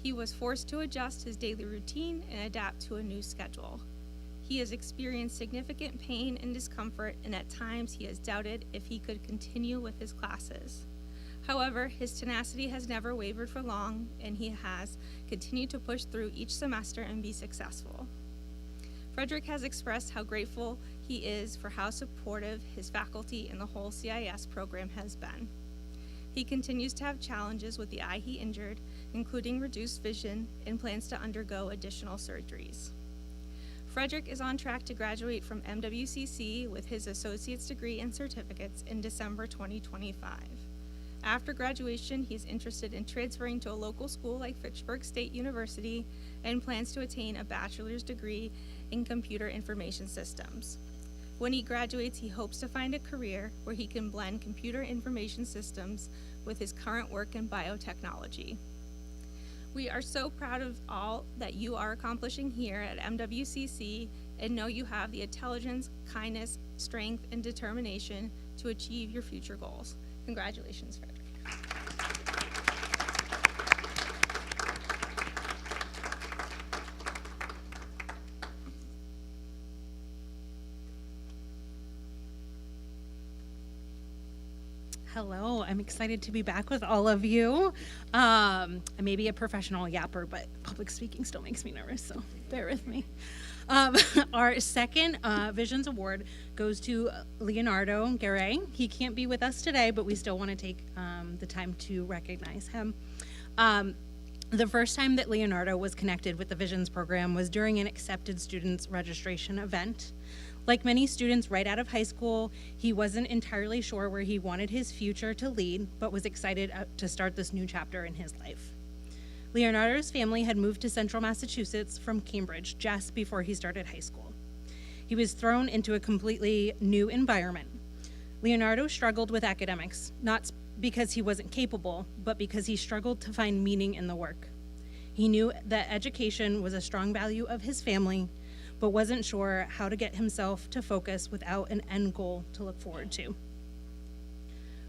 He was forced to adjust his daily routine and adapt to a new schedule. He has experienced significant pain and discomfort, and at times he has doubted if he could continue with his classes. However, his tenacity has never wavered for long, and he has continued to push through each semester and be successful. Frederick has expressed how grateful he is for how supportive his faculty and the whole CIS program has been. He continues to have challenges with the eye he injured, including reduced vision, and plans to undergo additional surgeries. Frederick is on track to graduate from MWCC with his associate's degree and certificates in December 2025. After graduation, he's interested in transferring to a local school like Fitchburg State University and plans to attain a bachelor's degree in computer information systems. When he graduates, he hopes to find a career where he can blend computer information systems with his current work in biotechnology. We are so proud of all that you are accomplishing here at MWCC and know you have the intelligence, kindness, strength, and determination to achieve your future goals. Congratulations, Frederick. Hello, I'm excited to be back with all of you. I may be a professional yapper, but public speaking still makes me nervous, so bear with me. Our second Visions Award goes to Leonardo Garay. He can't be with us today, but we still want to take the time to recognize him. The first time that Leonardo was connected with the Visions program was during an accepted students registration event. Like many students right out of high school, he wasn't entirely sure where he wanted his future to lead, but was excited to start this new chapter in his life. Leonardo's family had moved to central Massachusetts from Cambridge just before he started high school. He was thrown into a completely new environment. Leonardo struggled with academics, not because he wasn't capable, but because he struggled to find meaning in the work. He knew that education was a strong value of his family, but wasn't sure how to get himself to focus without an end goal to look forward to.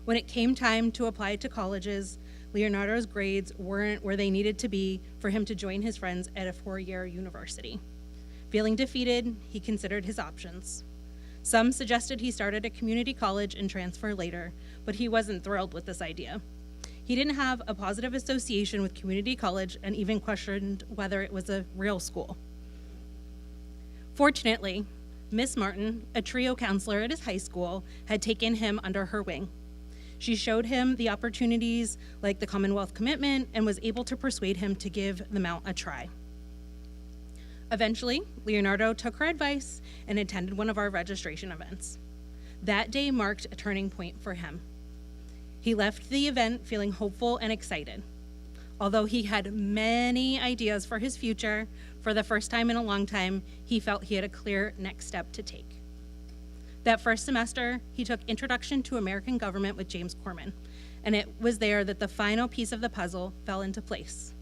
When it came time to apply to colleges, Leonardo's grades weren't where they needed to be for him to join his friends at a four-year university. Feeling defeated, he considered his options. Some suggested he start at a community college and transfer later, but he wasn't thrilled with this idea. He didn't have a positive association with community college and even questioned whether it was a real school. Fortunately, Miss Martin, a trio counselor at his high school, had taken him under her wing. She showed him the opportunities like the Commonwealth commitment and was able to persuade him to give the Mount a try. Eventually, Leonardo took her advice and attended one of our registration events. That day marked a turning point for him. He left the event feeling hopeful and excited. Although he had many ideas for his future, for the first time in a long time, he felt he had a clear next step to take. That first semester, he took Introduction to American Government with James Corman, and it was there that the final piece of the puzzle fell into place.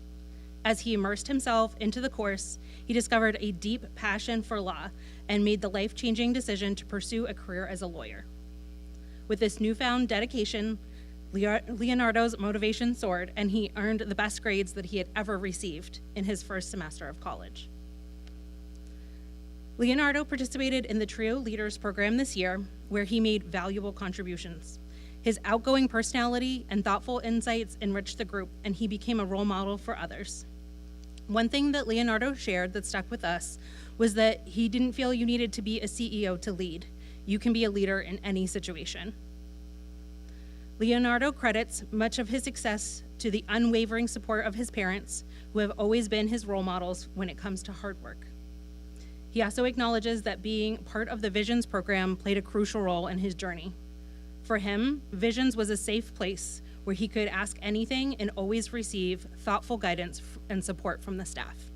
As he immersed himself into the course, he discovered a deep passion for law and made the life-changing decision to pursue a career as a lawyer. With this newfound dedication, Leonardo's motivation soared, and he earned the best grades that he had ever received in his first semester of college. Leonardo participated in the Trio Leaders program this year, where he made valuable contributions. His outgoing personality and thoughtful insights enriched the group, and he became a role model for others. One thing that Leonardo shared that stuck with us was that he didn't feel you needed to be a CEO to lead. You can be a leader in any situation. Leonardo credits much of his success to the unwavering support of his parents, who have always been his role models when it comes to hard work. He also acknowledges that being part of the Visions program played a crucial role in his journey. For him, Visions was a safe place where he could ask anything and always receive thoughtful guidance and support from the staff.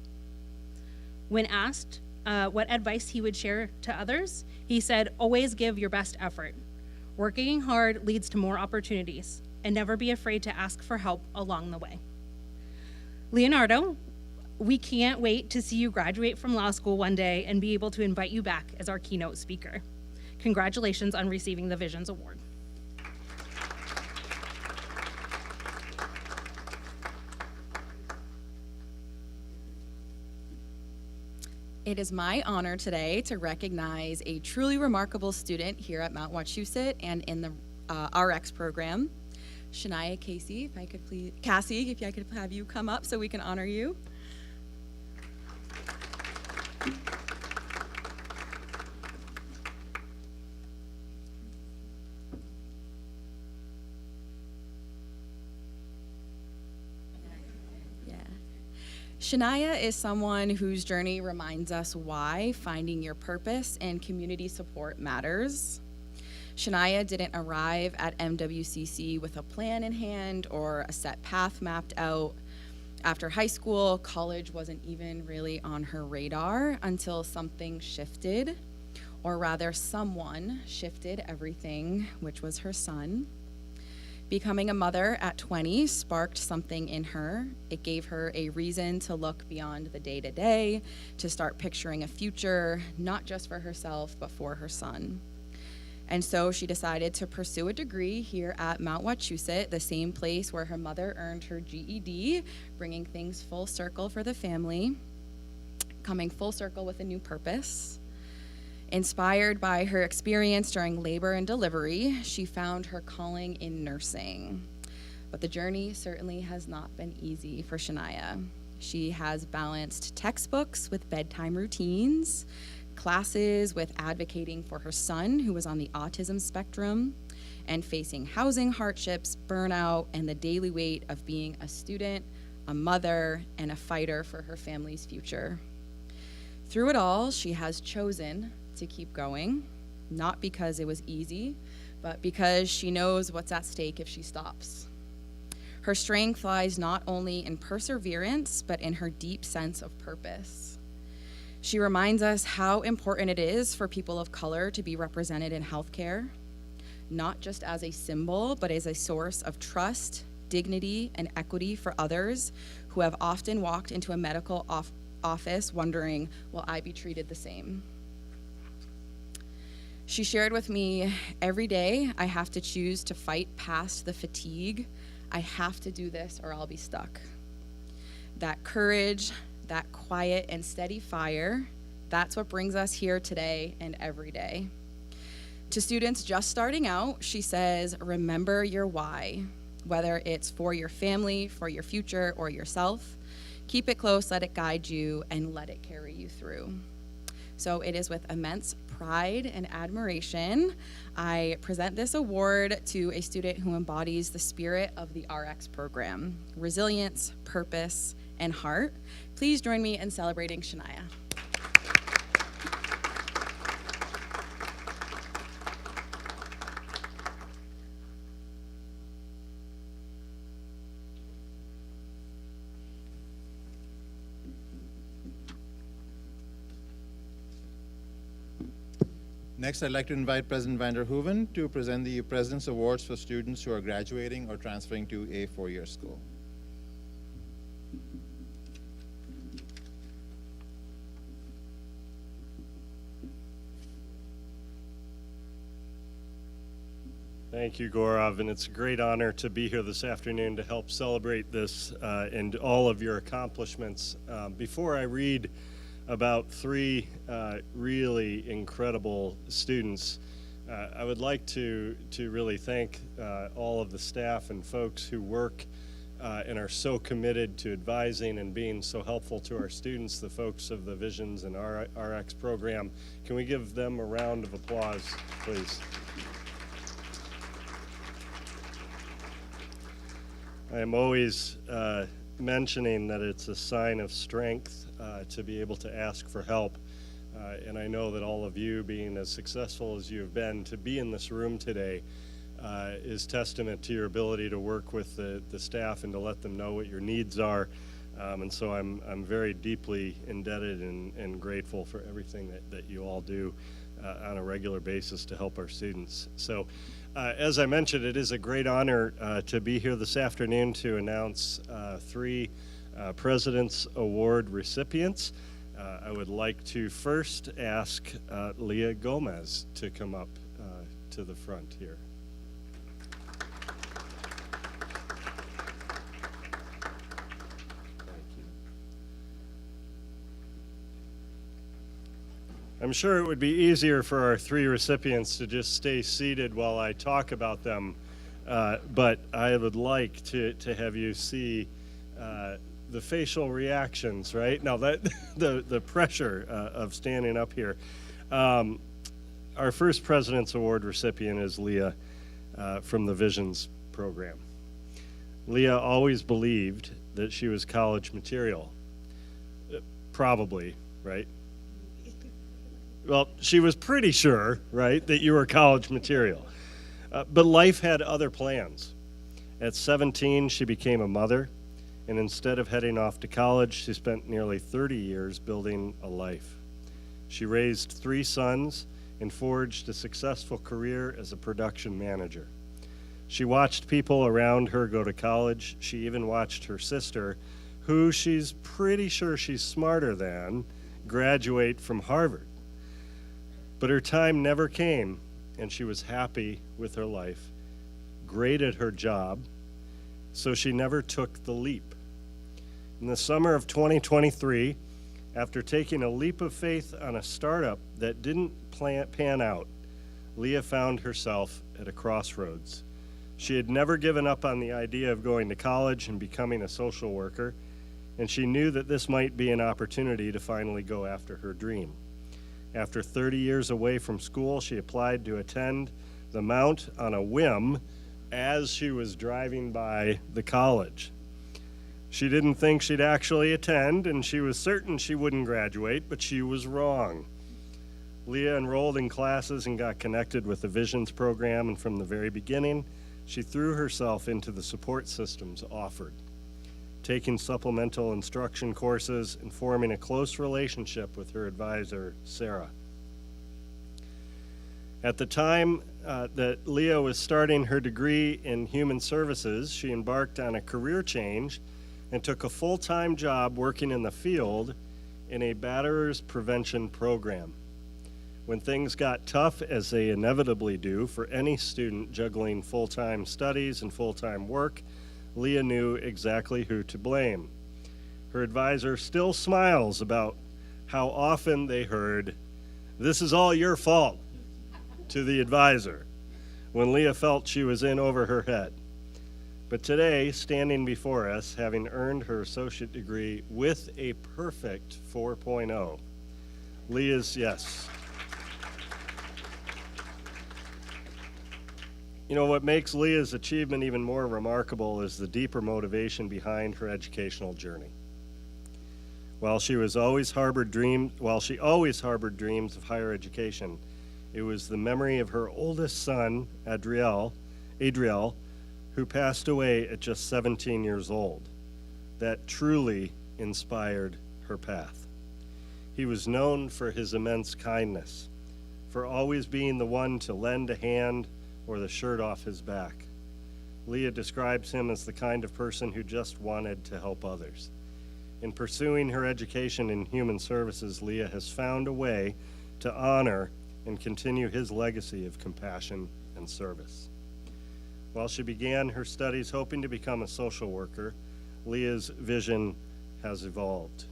When asked what advice he would share to others, he said, "Always give your best effort. Working hard leads to more opportunities, and never be afraid to ask for help along the way." Leonardo, we can't wait to see you graduate from law school one day and be able to invite you back as our keynote speaker. Congratulations on receiving the Visions Award. It is my honor today to recognize a truly remarkable student here at Mount Wachusett and in the RX program. Shania Casey, if I could please, Cassie, if I could have you come up so we can honor you. Shania is someone whose journey reminds us why finding your purpose and community support matters. Shania didn't arrive at MWCC with a plan in hand or a set path mapped out. After high school, college wasn't even really on her radar until something shifted, or rather someone shifted everything, which was her son. Becoming a mother at 20 sparked something in her. It gave her a reason to look beyond the day-to-day, to start picturing a future, not just for herself, but for her son. And so she decided to pursue a degree here at Mount Wachusett, the same place where her mother earned her GED, bringing things full circle for the family, coming full circle with a new purpose. Inspired by her experience during labor and delivery, she found her calling in nursing. But the journey certainly has not been easy for Shania. She has balanced textbooks with bedtime routines, classes with advocating for her son, who was on the autism spectrum, and facing housing hardships, burnout, and the daily weight of being a student, a mother, and a fighter for her family's future. Through it all, she has chosen to keep going, not because it was easy, but because she knows what's at stake if she stops. Her strength lies not only in perseverance, but in her deep sense of purpose. She reminds us how important it is for people of color to be represented in healthcare, not just as a symbol, but as a source of trust, dignity, and equity for others who have often walked into a medical office wondering, will I be treated the same? She shared with me, every day I have to choose to fight past the fatigue. I have to do this or I'll be stuck. That courage, that quiet and steady fire, that's what brings us here today and every day. To students just starting out, she says, remember your why, whether it's for your family, for your future, or yourself. Keep it close, let it guide you, and let it carry you through. So it is with immense pride and admiration I present this award to a student who embodies the spirit of the RX program, resilience, purpose, and heart. Please join me in celebrating Shania. Next, I'd like to invite President Vander Hooven to present the President's Awards for students who are graduating or transferring to a four-year school. Thank you, Gaurav, and it's a great honor to be here this afternoon to help celebrate this and all of your accomplishments. Before I read about three really incredible students, I would like to really thank all of the staff and folks who work and are so committed to advising and being so helpful to our students, the folks of the Visions and RX program. Can we give them a round of applause, please? I am always mentioning that it's a sign of strength to be able to ask for help. And I know that all of you, being as successful as you've been, to be in this room today is testament to your ability to work with the staff and to let them know what your needs are. And so I'm very deeply indebted and grateful for everything that you all do on a regular basis to help our students. So as I mentioned, it is a great honor to be here this afternoon to announce three President's Award recipients. I would like to first ask Leah Gomez to come up to the front here. I'm sure it would be easier for our three recipients to just stay seated while I talk about them, but I would like to have you see the facial reactions, right? Now that the pressure of standing up here. Our first President's Award recipient is Leah from the Visions program. Leah always believed that she was college material. Probably, right? Well, she was pretty sure, right, that you were college material. But life had other plans. At 17, she became a mother, and instead of heading off to college, she spent nearly 30 years building a life. She raised 3 sons and forged a successful career as a production manager. She watched people around her go to college. She even watched her sister, who she's pretty sure she's smarter than, graduate from Harvard. But her time never came, and she was happy with her life, great at her job, so she never took the leap. In the summer of 2023, after taking a leap of faith on a startup that didn't pan out, Leah found herself at a crossroads. She had never given up on the idea of going to college and becoming a social worker, and she knew that this might be an opportunity to finally go after her dream. After 30 years away from school, she applied to attend the Mount on a whim as she was driving by the college. She didn't think she'd actually attend, and she was certain she wouldn't graduate, but she was wrong. Leah enrolled in classes and got connected with the Visions program, and from the very beginning, she threw herself into the support systems offered, taking supplemental instruction courses and forming a close relationship with her advisor, Sarah. At the time that Leah was starting her degree in human services, she embarked on a career change and took a full-time job working in the field in a batterers prevention program. When things got tough, as they inevitably do for any student juggling full-time studies and full-time work, Leah knew exactly who to blame. Her advisor still smiles about how often they heard, "This is all your fault," to the advisor, when Leah felt she was in over her head. But today, standing before us, having earned her associate degree with a perfect 4.0, Leah's, yes. You know, what makes Leah's achievement even more remarkable is the deeper motivation behind her educational journey. While she always harbored dreams of higher education, it was the memory of her oldest son, Adriel, who passed away at just 17 years old, that truly inspired her path. He was known for his immense kindness, for always being the one to lend a hand or the shirt off his back. Leah describes him as the kind of person who just wanted to help others. In pursuing her education in human services, Leah has found a way to honor and continue his legacy of compassion and service. While she began her studies hoping to become a social worker, Leah's vision has evolved.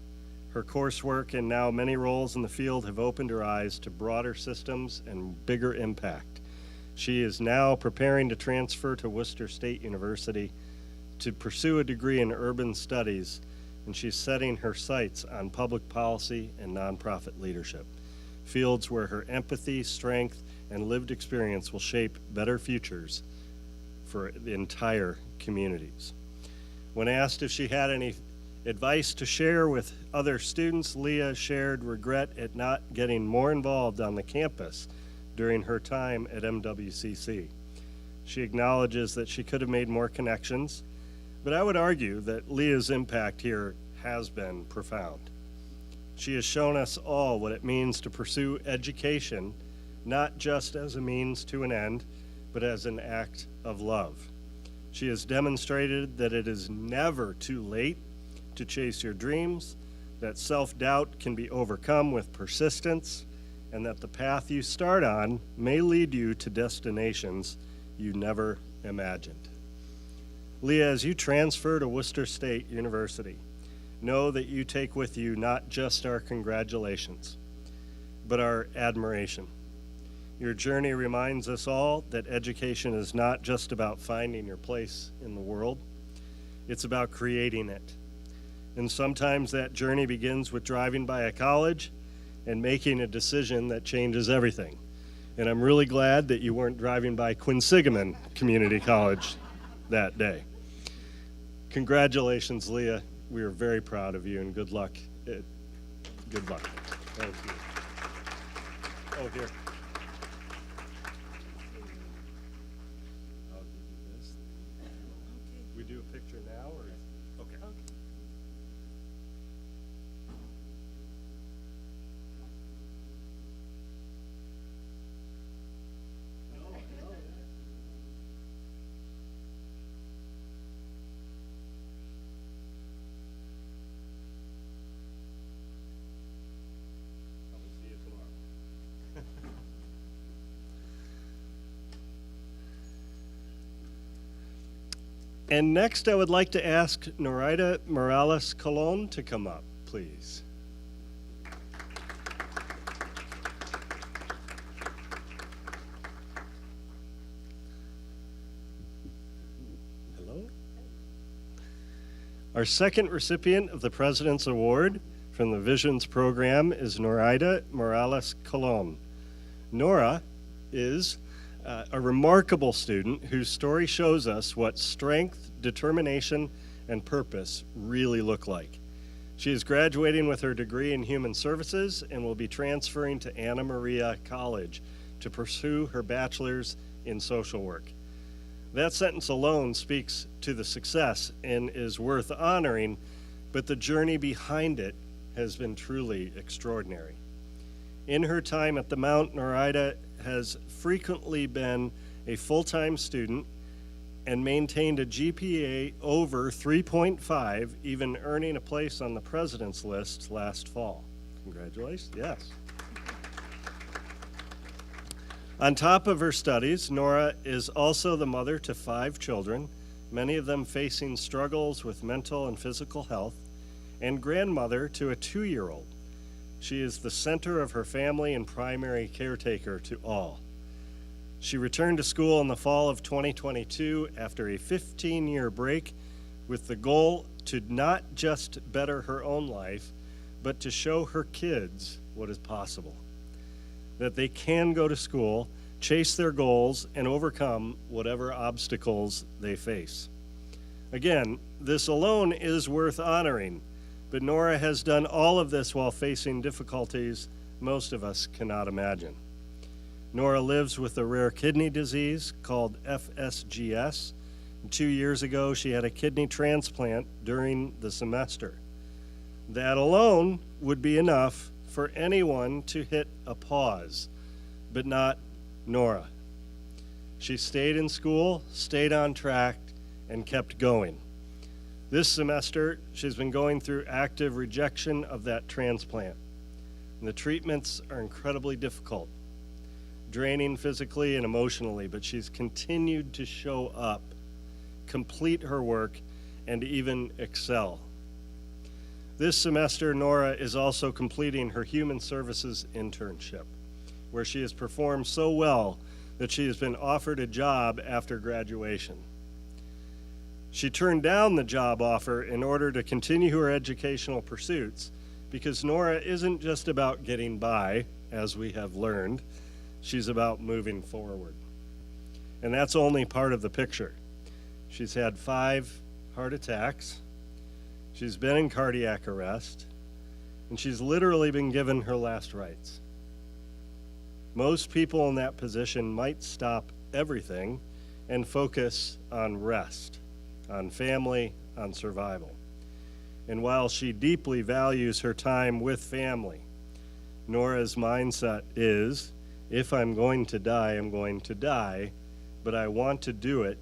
Her coursework and now many roles in the field have opened her eyes to broader systems and bigger impact. She is now preparing to transfer to Worcester State University to pursue a degree in urban studies, and she's setting her sights on public policy and nonprofit leadership, fields where her empathy, strength, and lived experience will shape better futures for the entire communities. When asked if she had any advice to share with other students, Leah shared regret at not getting more involved on the campus during her time at MWCC. She acknowledges that she could have made more connections, but I would argue that Leah's impact here has been profound. She has shown us all what it means to pursue education, not just as a means to an end, but as an act of love. She has demonstrated that it is never too late to chase your dreams, that self-doubt can be overcome with persistence, and that the path you start on may lead you to destinations you never imagined. Leah, as you transfer to Worcester State University, know that you take with you not just our congratulations, but our admiration. Your journey reminds us all that education is not just about finding your place in the world, it's about creating it. And sometimes that journey begins with driving by a college and making a decision that changes everything. And I'm really glad that you weren't driving by Quinsigamond Community College that day. Congratulations, Leah. We are very proud of you, and good luck. Good luck. Thank you. Oh, here. I'll give you this. We do a picture now, or? Okay. See you tomorrow. And next, I would like to ask Noraida Morales Colon to come up, please. Hello. Our second recipient of the President's Award from the Visions program is Noraida Morales Colon. Nora is a remarkable student whose story shows us what strength, determination, and purpose really look like. She is graduating with her degree in human services and will be transferring to Anna Maria College to pursue her bachelor's in social work. That sentence alone speaks to the success and is worth honoring, but the journey behind it has been truly extraordinary. In her time at the Mount, Noraida has frequently been a full-time student and maintained a GPA over 3.5, even earning a place on the president's list last fall. Congratulations, yes. On top of her studies, Nora is also the mother to 5 children, many of them facing struggles with mental and physical health, and grandmother to a 2-year-old. She is the center of her family and primary caretaker to all. She returned to school in the fall of 2022 after a 15-year break with the goal to not just better her own life, but to show her kids what is possible. That they can go to school, chase their goals, and overcome whatever obstacles they face. Again, this alone is worth honoring, but Nora has done all of this while facing difficulties most of us cannot imagine. Nora lives with a rare kidney disease called FSGS. 2 years ago, she had a kidney transplant during the semester. That alone would be enough for anyone to hit a pause, but not Nora. She stayed in school, stayed on track, and kept going. This semester, she's been going through active rejection of that transplant. And the treatments are incredibly difficult, draining physically and emotionally, but she's continued to show up, complete her work, and even excel. This semester, Nora is also completing her human services internship, where she has performed so well that she has been offered a job after graduation. She turned down the job offer in order to continue her educational pursuits because Nora isn't just about getting by, as we have learned, she's about moving forward. And that's only part of the picture. She's had 5 heart attacks, she's been in cardiac arrest, and she's literally been given her last rites. Most people in that position might stop everything and focus on rest, on family, on survival. And while she deeply values her time with family, Nora's mindset is, if I'm going to die, I'm going to die, but I want to do it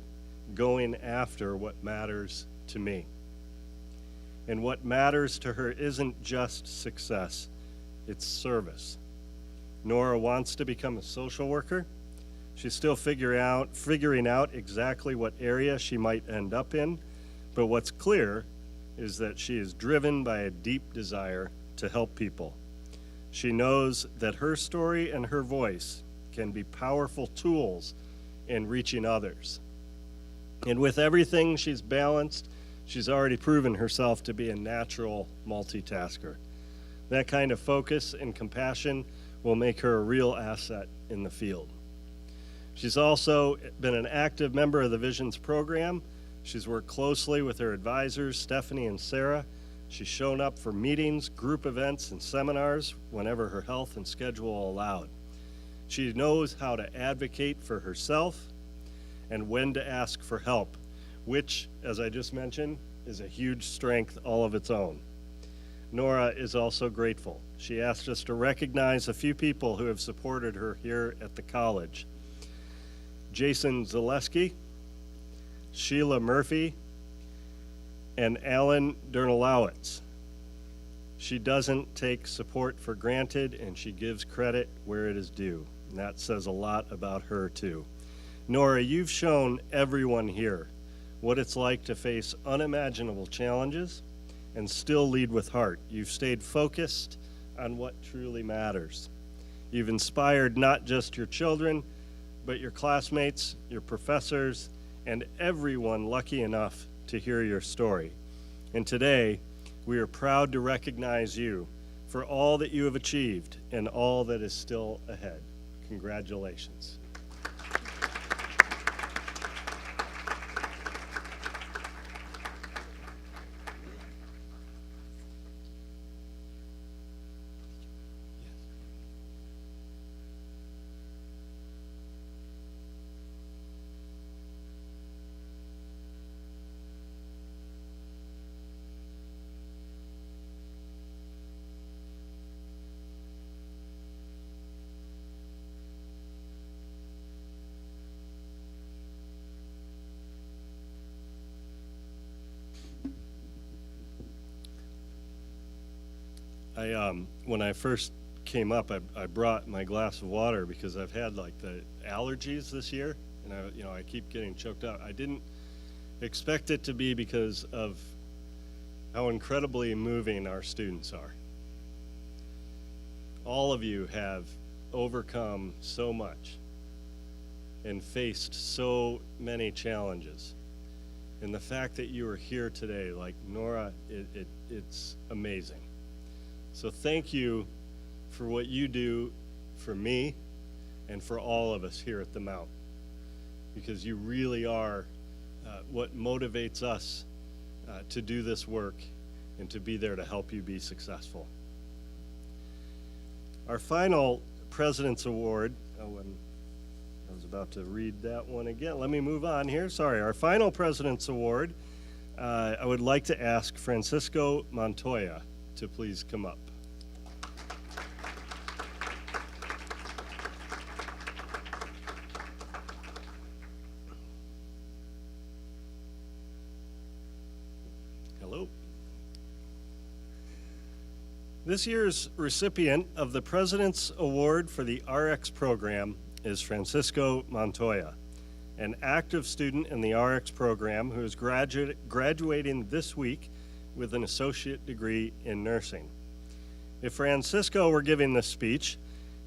going after what matters to me. And what matters to her isn't just success, it's service. Nora wants to become a social worker. She's still figuring out exactly what area she might end up in, but what's clear is that she is driven by a deep desire to help people. She knows that her story and her voice can be powerful tools in reaching others. And with everything she's balanced, she's already proven herself to be a natural multitasker. That kind of focus and compassion will make her a real asset in the field. She's also been an active member of the Visions program. She's worked closely with her advisors, Stephanie and Sarah. She's shown up for meetings, group events, and seminars whenever her health and schedule allowed. She knows how to advocate for herself and when to ask for help, which, as I just mentioned, is a huge strength all of its own. Nora is also grateful. She asked us to recognize a few people who have supported her here at the college. Jason Zaleski, Sheila Murphy, and Alan Dernalowitz. She doesn't take support for granted, and she gives credit where it is due. And that says a lot about her, too. Nora, you've shown everyone here what it's like to face unimaginable challenges and still lead with heart. You've stayed focused on what truly matters. You've inspired not just your children, but your classmates, your professors, and everyone lucky enough to hear your story. And today, we are proud to recognize you for all that you have achieved and all that is still ahead. Congratulations. When I first came up, I brought my glass of water because I've had like the allergies this year, and I keep getting choked up. I didn't expect it to be because of how incredibly moving our students are. All of you have overcome so much and faced so many challenges. And the fact that you are here today, like Nora, it's amazing. So thank you for what you do for me and for all of us here at the Mount, because you really are what motivates us to do this work and to be there to help you be successful. Our final President's Award, I was about to read that one again. Let me move on here. Sorry. Our final President's Award, I would like to ask Francisco Montoya to please come up. Hello. This year's recipient of the President's Award for the RX program is Francisco Montoya, an active student in the RX program who is graduating this week with an associate degree in nursing. If Francisco were giving this speech,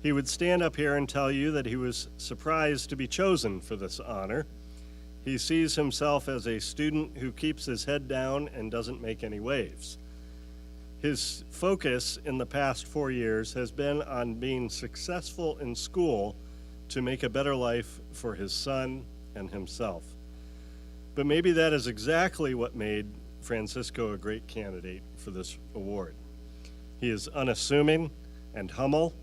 he would stand up here and tell you that he was surprised to be chosen for this honor. He sees himself as a student who keeps his head down and doesn't make any waves. His focus in the past 4 years has been on being successful in school to make a better life for his son and himself. But maybe that is exactly what made Francisco a great candidate for this award. He is unassuming and humble,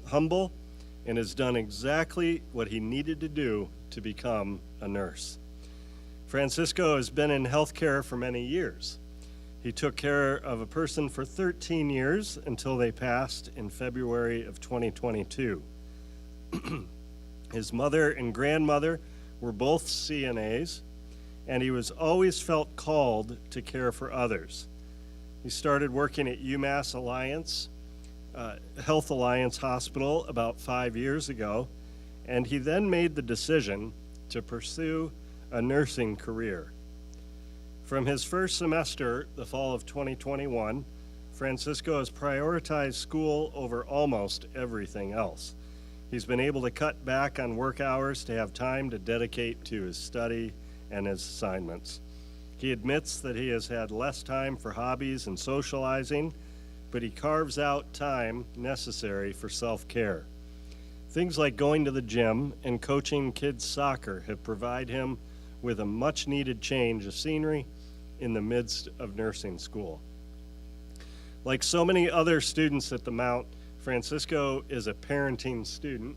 and has done exactly what he needed to do to become a nurse. Francisco has been in healthcare for many years. He took care of a person for 13 years until they passed in February of 2022. His mother and grandmother were both CNAs, and he was always felt called to care for others. He started working at UMass Health Alliance Hospital about 5 years ago, and he then made the decision to pursue a nursing career. From his first semester, the fall of 2021, Francisco has prioritized school over almost everything else. He's been able to cut back on work hours to have time to dedicate to his study and his assignments. He admits that he has had less time for hobbies and socializing, but he carves out time necessary for self-care. Things like going to the gym and coaching kids' soccer have provided him with a much-needed change of scenery in the midst of nursing school. Like so many other students at the Mount, Francisco is a parenting student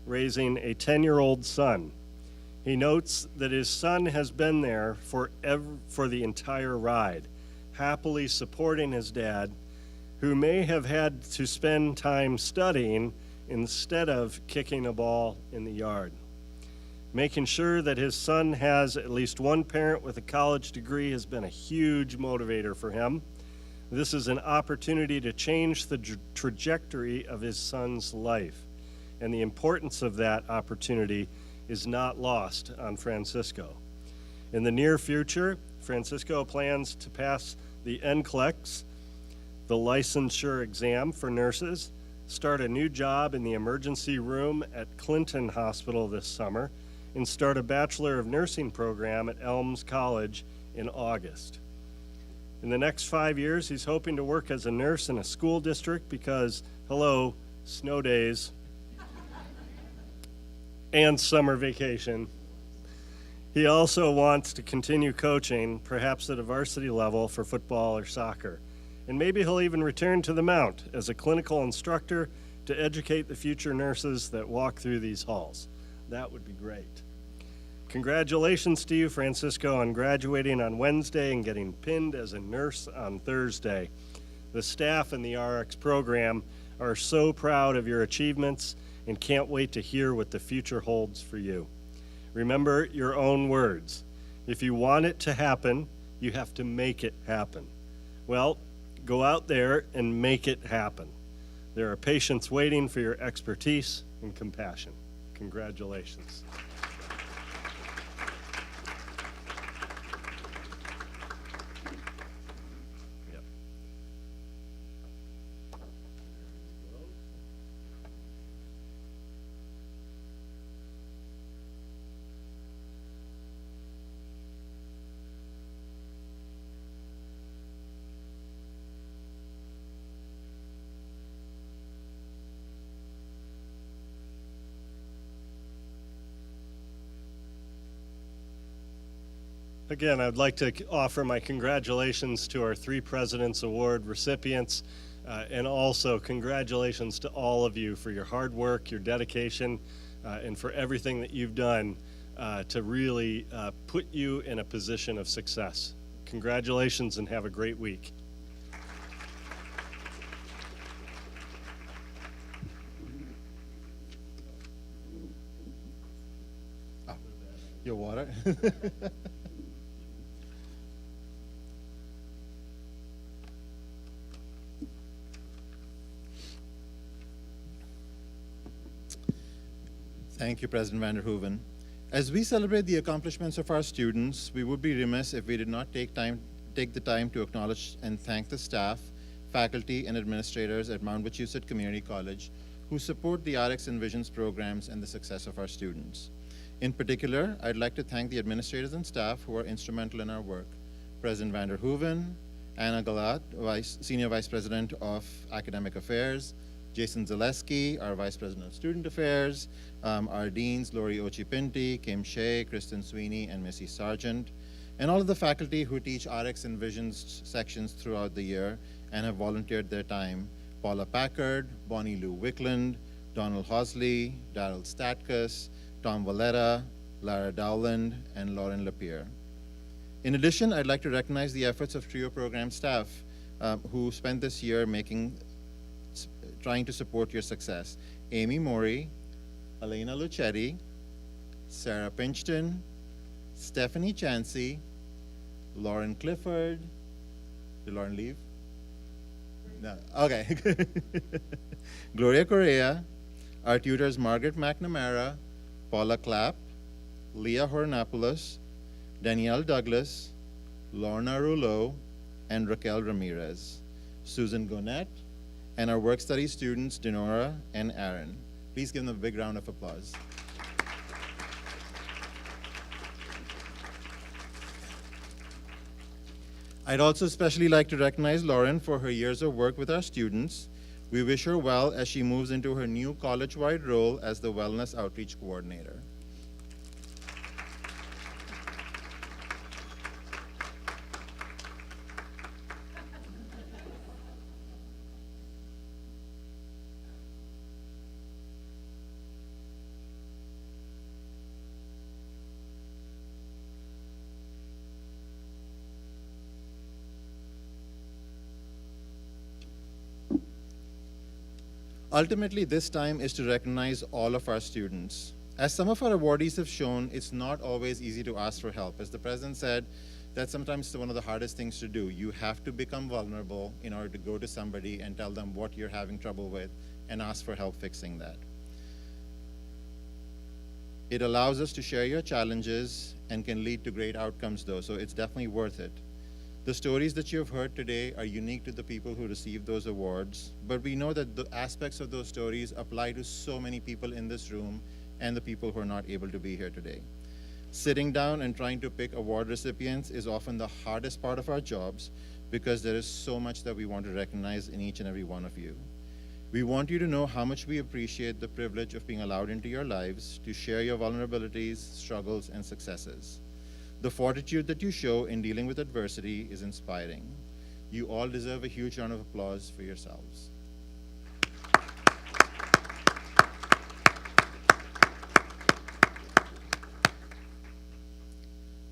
raising a 10-year-old son. He notes that his son has been there for the entire ride, happily supporting his dad, who may have had to spend time studying instead of kicking a ball in the yard. Making sure that his son has at least one parent with a college degree has been a huge motivator for him. This is an opportunity to change the trajectory of his son's life, and the importance of that opportunity is not lost on Francisco. In the near future, Francisco plans to pass the NCLEX, the licensure exam for nurses, start a new job in the emergency room at Clinton Hospital this summer, and start a Bachelor of Nursing program at Elms College in August. In the next 5 years, he's hoping to work as a nurse in a school district because, hello, snow days and summer vacation. He also wants to continue coaching, perhaps at a varsity level for football or soccer. And maybe he'll even return to the Mount as a clinical instructor to educate the future nurses that walk through these halls. That would be great. Congratulations to you, Francisco, on graduating on Wednesday and getting pinned as a nurse on Thursday. The staff in the RX program are so proud of your achievements and can't wait to hear what the future holds for you. Remember your own words. If you want it to happen, you have to make it happen. Well, go out there and make it happen. There are patients waiting for your expertise and compassion. Congratulations. Yep. Again, I'd like to offer my congratulations to our 3 President's Award recipients, and also congratulations to all of you for your hard work, your dedication, and for everything that you've done to really put you in a position of success. Congratulations and have a great week. Your water? Thank you, President van der Hoeven. As we celebrate the accomplishments of our students, we would be remiss if we did not take the time to acknowledge and thank the staff, faculty, and administrators at Mount Wachusett Community College who support the RX and Visions programs and the success of our students. In particular, I'd like to thank the administrators and staff who are instrumental in our work. President van der Hoeven, Anna Galat, Senior Vice President of Academic Affairs, Jason Zaleski, our Vice President of Student Affairs, our deans, Lori Ochipinti, Kim Shea, Kristen Sweeney, and Missy Sargent, and all of the faculty who teach RX and Visions sections throughout the year and have volunteered their time. Paula Packard, Bonnie Lou Wickland, Donald Hosley, Daryl Statkus, Tom Valletta, Lara Dowland, and Lauren Lapierre. In addition, I'd like to recognize the efforts of TRIO program staff who spent this year trying to support your success. Amy Mori, Elena Lucetti, Sarah Pinchton, Stephanie Chansey, Lauren Clifford. Did Lauren leave? No, okay. Gloria Correa, our tutors Margaret McNamara, Paula Clapp, Leah Hornopoulos, Danielle Douglas, Lorna Rouleau, and Raquel Ramirez, Susan Gonette, and our work study students, Denora and Aaron. Please give them a big round of applause. I'd also especially like to recognize Lauren for her years of work with our students. We wish her well as she moves into her new college-wide role as the Wellness Outreach Coordinator. Ultimately, this time is to recognize all of our students. As some of our awardees have shown, it's not always easy to ask for help. As the president said, that's sometimes one of the hardest things to do. You have to become vulnerable in order to go to somebody and tell them what you're having trouble with and ask for help fixing that. It allows us to share your challenges and can lead to great outcomes though, so it's definitely worth it. The stories that you have heard today are unique to the people who received those awards, but we know that the aspects of those stories apply to so many people in this room and the people who are not able to be here today. Sitting down and trying to pick award recipients is often the hardest part of our jobs because there is so much that we want to recognize in each and every one of you. We want you to know how much we appreciate the privilege of being allowed into your lives to share your vulnerabilities, struggles, and successes. The fortitude that you show in dealing with adversity is inspiring. You all deserve a huge round of applause for yourselves.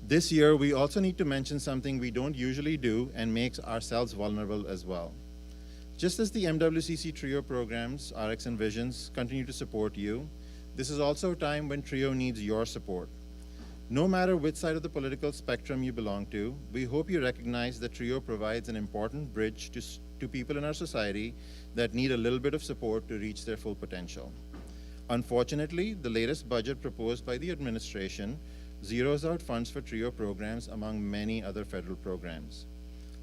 This year, we also need to mention something we don't usually do and makes ourselves vulnerable as well. Just as the MWCC TRIO programs, RX and Visions, continue to support you, this is also a time when TRIO needs your support. No matter which side of the political spectrum you belong to, we hope you recognize that TRIO provides an important bridge to people in our society that need a little bit of support to reach their full potential. Unfortunately, the latest budget proposed by the administration zeroes out funds for TRIO programs among many other federal programs.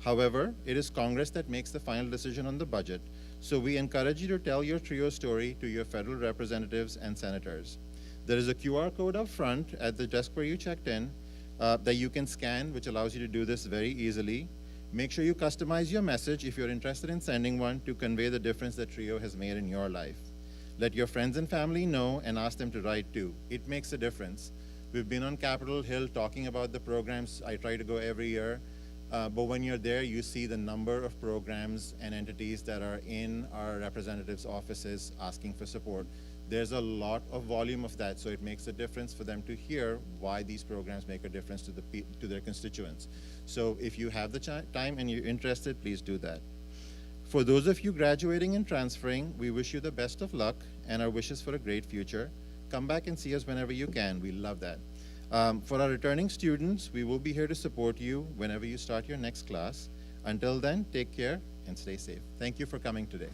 However, it is Congress that makes the final decision on the budget, so we encourage you to tell your TRIO story to your federal representatives and senators. There is a QR code up front at the desk where you checked in that you can scan, which allows you to do this very easily. Make sure you customize your message if you're interested in sending one to convey the difference that TRIO has made in your life. Let your friends and family know and ask them to write too. It makes a difference. We've been on Capitol Hill talking about the programs. I try to go every year. But when you're there, you see the number of programs and entities that are in our representatives' offices asking for support. There's a lot of volume of that, so it makes a difference for them to hear why these programs make a difference to their constituents. So if you have the time and you're interested, please do that. For those of you graduating and transferring, we wish you the best of luck and our wishes for a great future. Come back and see us whenever you can. We love that. For our returning students, we will be here to support you whenever you start your next class. Until then, take care and stay safe. Thank you for coming today.